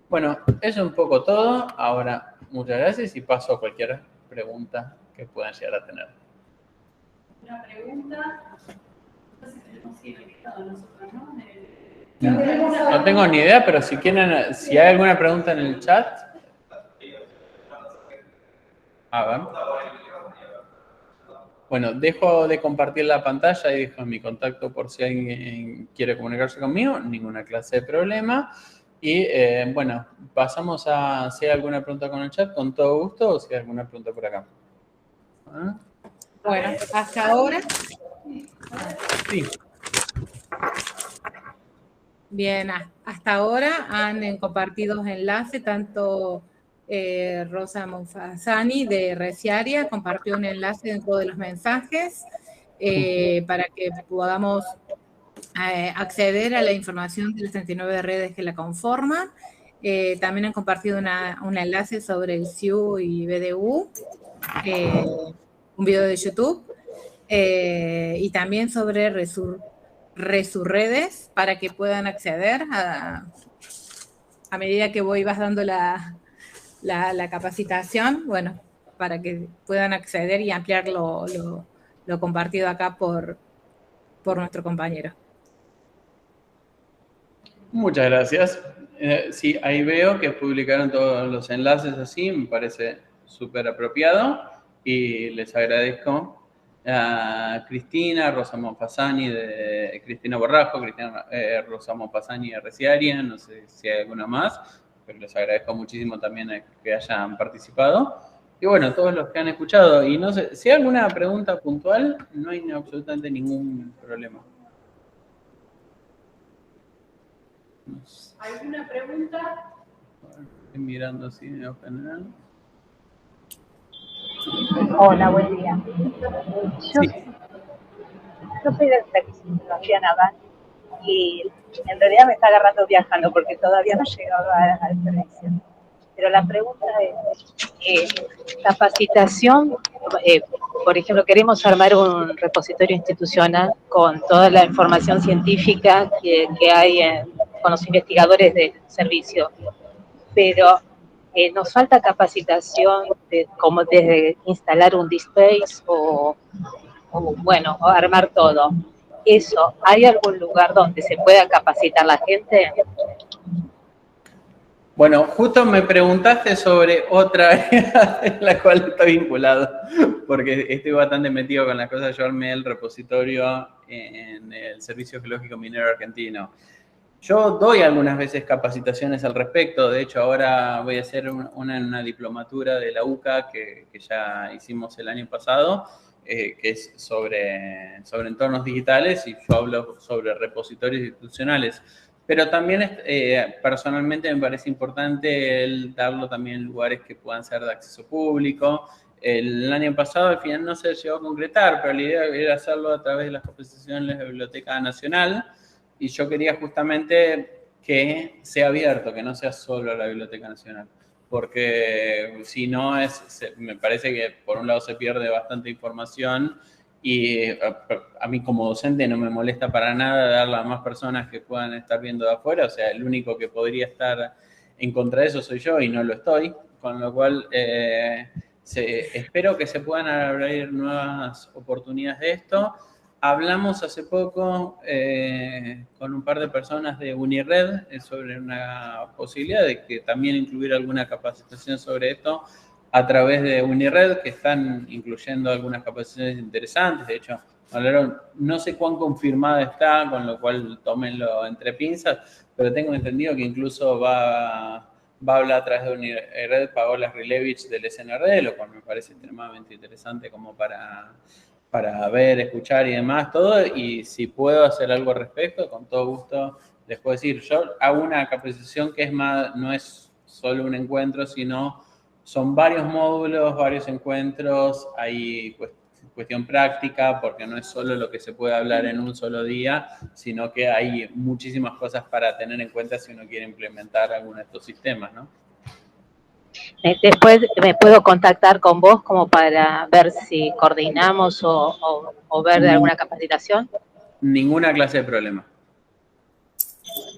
Bueno, eso es un poco todo. Ahora, muchas gracias y paso a cualquier pregunta que puedan llegar a tener. Una pregunta. No sé si tenemos invitado nosotros, ¿no? No tengo ni idea, pero si quieren, si hay alguna pregunta en el chat. A ver. Bueno, dejo de compartir la pantalla y dejo mi contacto por si alguien quiere comunicarse conmigo. Ninguna clase de problema. Y bueno, pasamos a si hay alguna pregunta con el chat, con todo gusto, o si hay alguna pregunta por acá. Bueno, hasta ahora. Sí. Bien, hasta ahora han compartido enlaces, tanto Rosa Monfasani de Resiaria compartió un enlace dentro de los mensajes para que podamos acceder a la información de las 39 redes que la conforman. También han compartido un enlace sobre el CIU y BDU, un video de YouTube, y también sobre Resurredes para que puedan acceder a medida que vas dando la capacitación, bueno, para que puedan acceder y ampliar lo compartido acá por nuestro compañero. Muchas gracias. Sí, ahí veo que publicaron todos los enlaces así, me parece súper apropiado y les agradezco a Cristina, Rosa Monfasani de Cristina Borrajo, Rosa Monfasani de Resiaria, no sé si hay alguna más, pero les agradezco muchísimo también que hayan participado. Y bueno, todos los que han escuchado, y no sé, si hay alguna pregunta puntual, no hay absolutamente ningún problema. ¿Alguna pregunta? Estoy mirando así en general. Hola, buen día. Yo soy de tecnología naval y en realidad me está agarrando viajando porque todavía no he llegado al servicio. Pero la pregunta es, capacitación, por ejemplo, queremos armar un repositorio institucional con toda la información científica que hay con los investigadores del servicio, pero nos falta capacitación como desde instalar un DSpace o armar todo. eso, ¿hay algún lugar donde se pueda capacitar la gente? Bueno, justo me preguntaste sobre otra área en la cual estoy vinculado, porque estoy bastante metido con las cosas de llevarme el repositorio en el Servicio Geológico Minero Argentino. Yo doy algunas veces capacitaciones al respecto, de hecho ahora voy a hacer una diplomatura de la UCA que ya hicimos el año pasado, que es sobre entornos digitales, y yo hablo sobre repositorios institucionales. Pero también personalmente me parece importante el darlo también en lugares que puedan ser de acceso público. El año pasado al final no se llegó a concretar, pero la idea era hacerlo a través de las capacitaciones de la Biblioteca Nacional, y yo quería justamente que sea abierto, que no sea solo la Biblioteca Nacional, porque si no, me parece que por un lado se pierde bastante información, y a mí como docente no me molesta para nada darla a más personas que puedan estar viendo de afuera, o sea, el único que podría estar en contra de eso soy yo y no lo estoy, con lo cual espero que se puedan abrir nuevas oportunidades de esto. Hablamos hace poco con un par de personas de Unired sobre una posibilidad de que también incluir alguna capacitación sobre esto a través de Unired, que están incluyendo algunas capacitaciones interesantes. De hecho, hablaron, no sé cuán confirmada está, con lo cual tómenlo entre pinzas, pero tengo entendido que incluso va a hablar a través de Unired Paola Rilevich del SNRD, lo cual me parece extremadamente interesante como para ver, escuchar y demás, todo, y si puedo hacer algo al respecto, con todo gusto les puedo decir. Yo hago una capacitación que es más, no es solo un encuentro, sino son varios módulos, varios encuentros, hay cuestión práctica, porque no es solo lo que se puede hablar en un solo día, sino que hay muchísimas cosas para tener en cuenta si uno quiere implementar alguno de estos sistemas, ¿no? Después me puedo contactar con vos como para ver si coordinamos o ver de alguna capacitación. Ninguna clase de problema.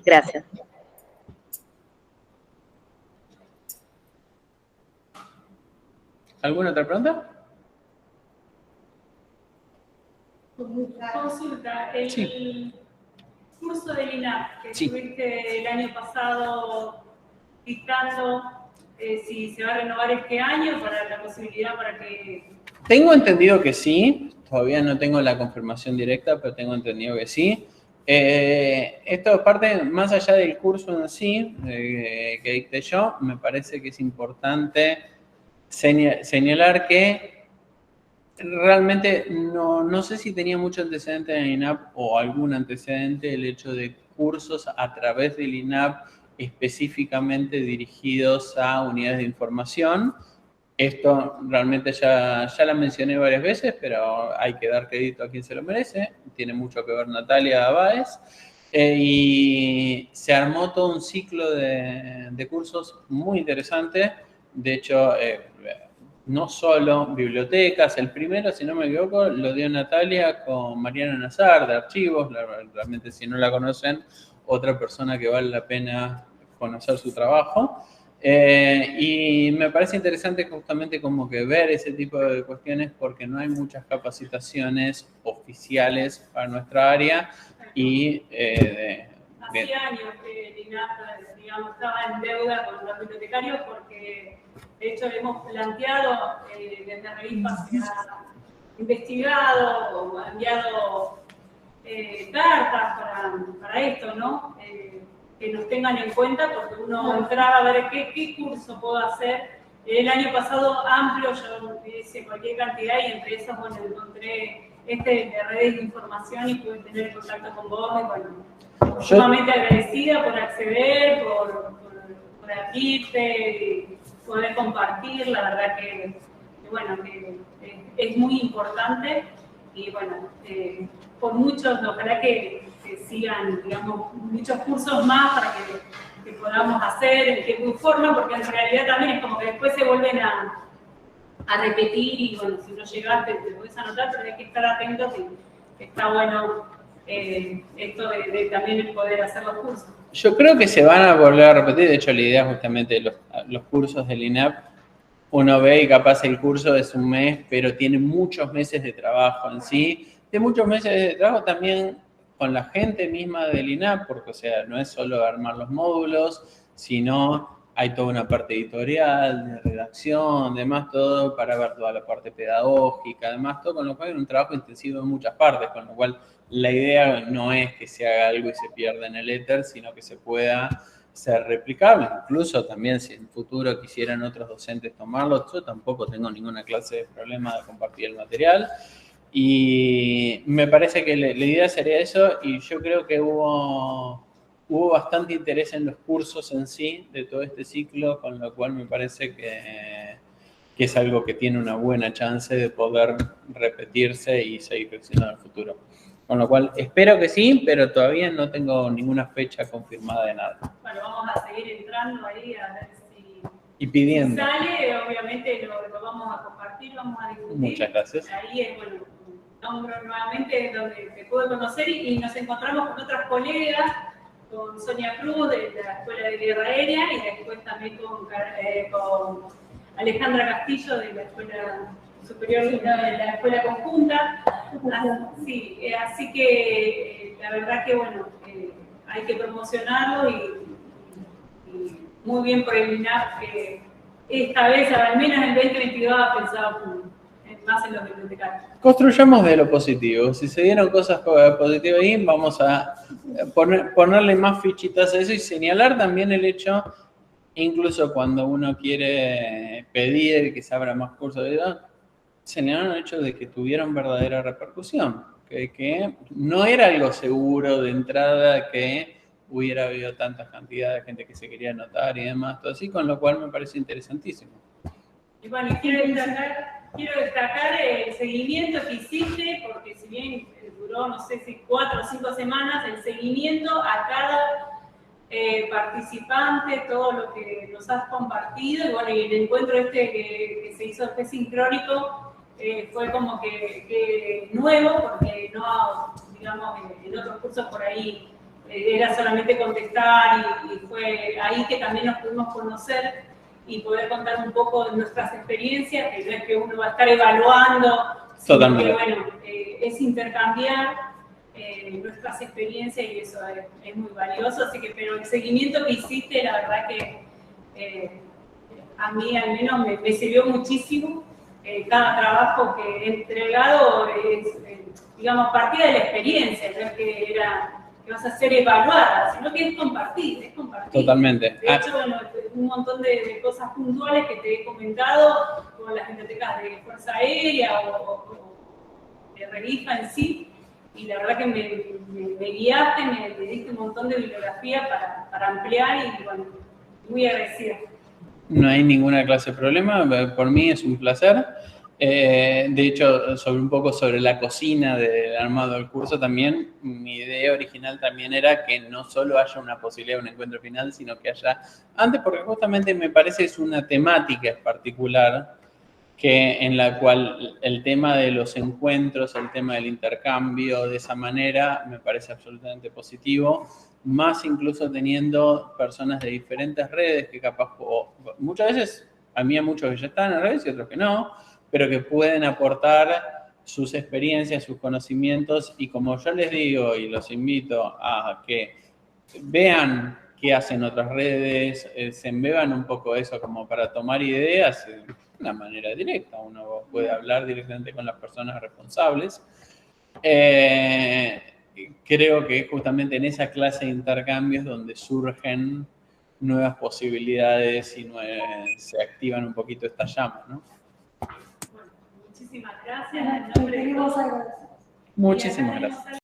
Gracias. ¿Alguna otra pregunta? Consulta, el curso del INAP que Sí. estuviste el año pasado dictando, si se va a renovar este año para la posibilidad para que... Tengo entendido que sí, todavía no tengo la confirmación directa, pero tengo entendido que sí. Esto parte, más allá del curso en sí, que dicté yo, me parece que es importante señalar que realmente no sé si tenía mucho antecedente en el INAP o algún antecedente el hecho de cursos a través del INAP específicamente dirigidos a unidades de información. Esto realmente ya la mencioné varias veces, pero hay que dar crédito a quien se lo merece. Tiene mucho que ver Natalia Báez. Y se armó todo un ciclo de cursos muy interesante. De hecho, no solo bibliotecas. El primero, si no me equivoco, lo dio Natalia con Mariana Nazar, de Archivos. Realmente, si no la conocen, otra persona que vale la pena conocer su trabajo. Y me parece interesante justamente como que ver ese tipo de cuestiones, porque no hay muchas capacitaciones oficiales para nuestra área, y Hacía años que el INAP, digamos, estaba en deuda con los bibliotecarios, porque de hecho hemos planteado desde Revistas que ha investigado o ha enviado cartas para esto, ¿no? Que nos tengan en cuenta, porque uno entraba a ver qué curso puedo hacer. El año pasado amplio, yo hice cualquier cantidad, y entre esos, bueno, encontré de redes de información y pude tener contacto con vos, y bueno, sumamente agradecida por acceder, por abrirte, y poder compartir. La verdad que bueno, que es muy importante, y bueno, por muchos, ojalá que sigan, digamos, muchos cursos más para que podamos hacer, en qué forma, porque en realidad también es como que después se vuelven a repetir, y bueno, si no llegaste te puedes anotar, pero hay que estar atentos, y está bueno esto de también el poder hacer los cursos. Yo creo que se van a volver a repetir. De hecho, la idea justamente de los cursos del INAP, uno ve y capaz el curso es un mes, pero tiene muchos meses de trabajo en sí. de muchos meses de trabajo también con la gente misma del INAP, porque, o sea, no es solo armar los módulos, sino hay toda una parte editorial, de redacción, demás, todo para ver toda la parte pedagógica, además, todo, con lo cual hay un trabajo intensivo en muchas partes, con lo cual la idea no es que se haga algo y se pierda en el éter, sino que se pueda ser replicable. Incluso también si en el futuro quisieran otros docentes tomarlo, yo tampoco tengo ninguna clase de problema de compartir el material. Y me parece que la idea sería eso, y yo creo que hubo bastante interés en los cursos en sí de todo este ciclo, con lo cual me parece que es algo que tiene una buena chance de poder repetirse y seguir creciendo en el futuro. Con lo cual, espero que sí, pero todavía no tengo ninguna fecha confirmada de nada. Bueno, vamos a seguir entrando ahí a ver si... Y pidiendo. Si sale, obviamente lo vamos a compartir, vamos a discutir. Muchas gracias. Ahí es, bueno, nombro nuevamente donde te puedo conocer y nos encontramos con otras colegas, con Sonia Cruz de la Escuela de Guerra Aérea y después también con Alejandra Castillo de la Escuela Superior de la Escuela Conjunta. Así que la verdad que bueno, hay que promocionarlo y muy bien por el INAP que esta vez, al menos en 2022, ha pensado más en los bibliotecarios. Construyamos de lo positivo. Si se dieron cosas positivas ahí, vamos a ponerle más fichitas a eso y señalar también el hecho, incluso cuando uno quiere pedir que se abra más cursos de edad, señalar el hecho de que tuvieron verdadera repercusión, que no era algo seguro de entrada que hubiera habido tanta cantidad de gente que se quería anotar y demás, todo así, con lo cual me parece interesantísimo. Y bueno, quiero destacar el seguimiento que hiciste, porque si bien duró, no sé si 4 o 5 semanas, el seguimiento a cada participante, todo lo que nos has compartido, y bueno, y el encuentro que se hizo sincrónico fue como que nuevo, porque no, digamos, en otros cursos por ahí era solamente contestar y fue ahí que también nos pudimos conocer y poder contar un poco de nuestras experiencias, que no es que uno va a estar evaluando, sino que bueno, es intercambiar nuestras experiencias y eso es muy valioso, así que, pero el seguimiento que hiciste, la verdad que a mí al menos me sirvió muchísimo. Cada trabajo que he entregado es, digamos, partida de la experiencia, no es que vas a ser evaluada, sino que es compartir. Totalmente. De hecho, bueno, un montón de cosas puntuales que te he comentado, con las bibliotecas de Fuerza Aérea o de Relifa en sí, y la verdad que me guiaste, me diste un montón de bibliografía para ampliar y bueno, muy agradecida. No hay ninguna clase de problema, por mí es un placer. De hecho, un poco sobre la cocina del armado del curso también, mi idea original también era que no solo haya una posibilidad de un encuentro final, sino que haya antes, porque justamente me parece es una temática particular en la cual el tema de los encuentros, el tema del intercambio de esa manera me parece absolutamente positivo, más incluso teniendo personas de diferentes redes que capaz, muchas veces, a mí hay muchos que ya están en redes y otros que no, pero que pueden aportar sus experiencias, sus conocimientos, y como yo les digo y los invito a que vean qué hacen otras redes, se embeban un poco eso como para tomar ideas de una manera directa. Uno puede hablar directamente con las personas responsables. Creo que justamente en esa clase de intercambios donde surgen nuevas posibilidades y se activan un poquito estas llamas, ¿no? Muchísimas gracias. En nombre de todos. Muchísimas gracias.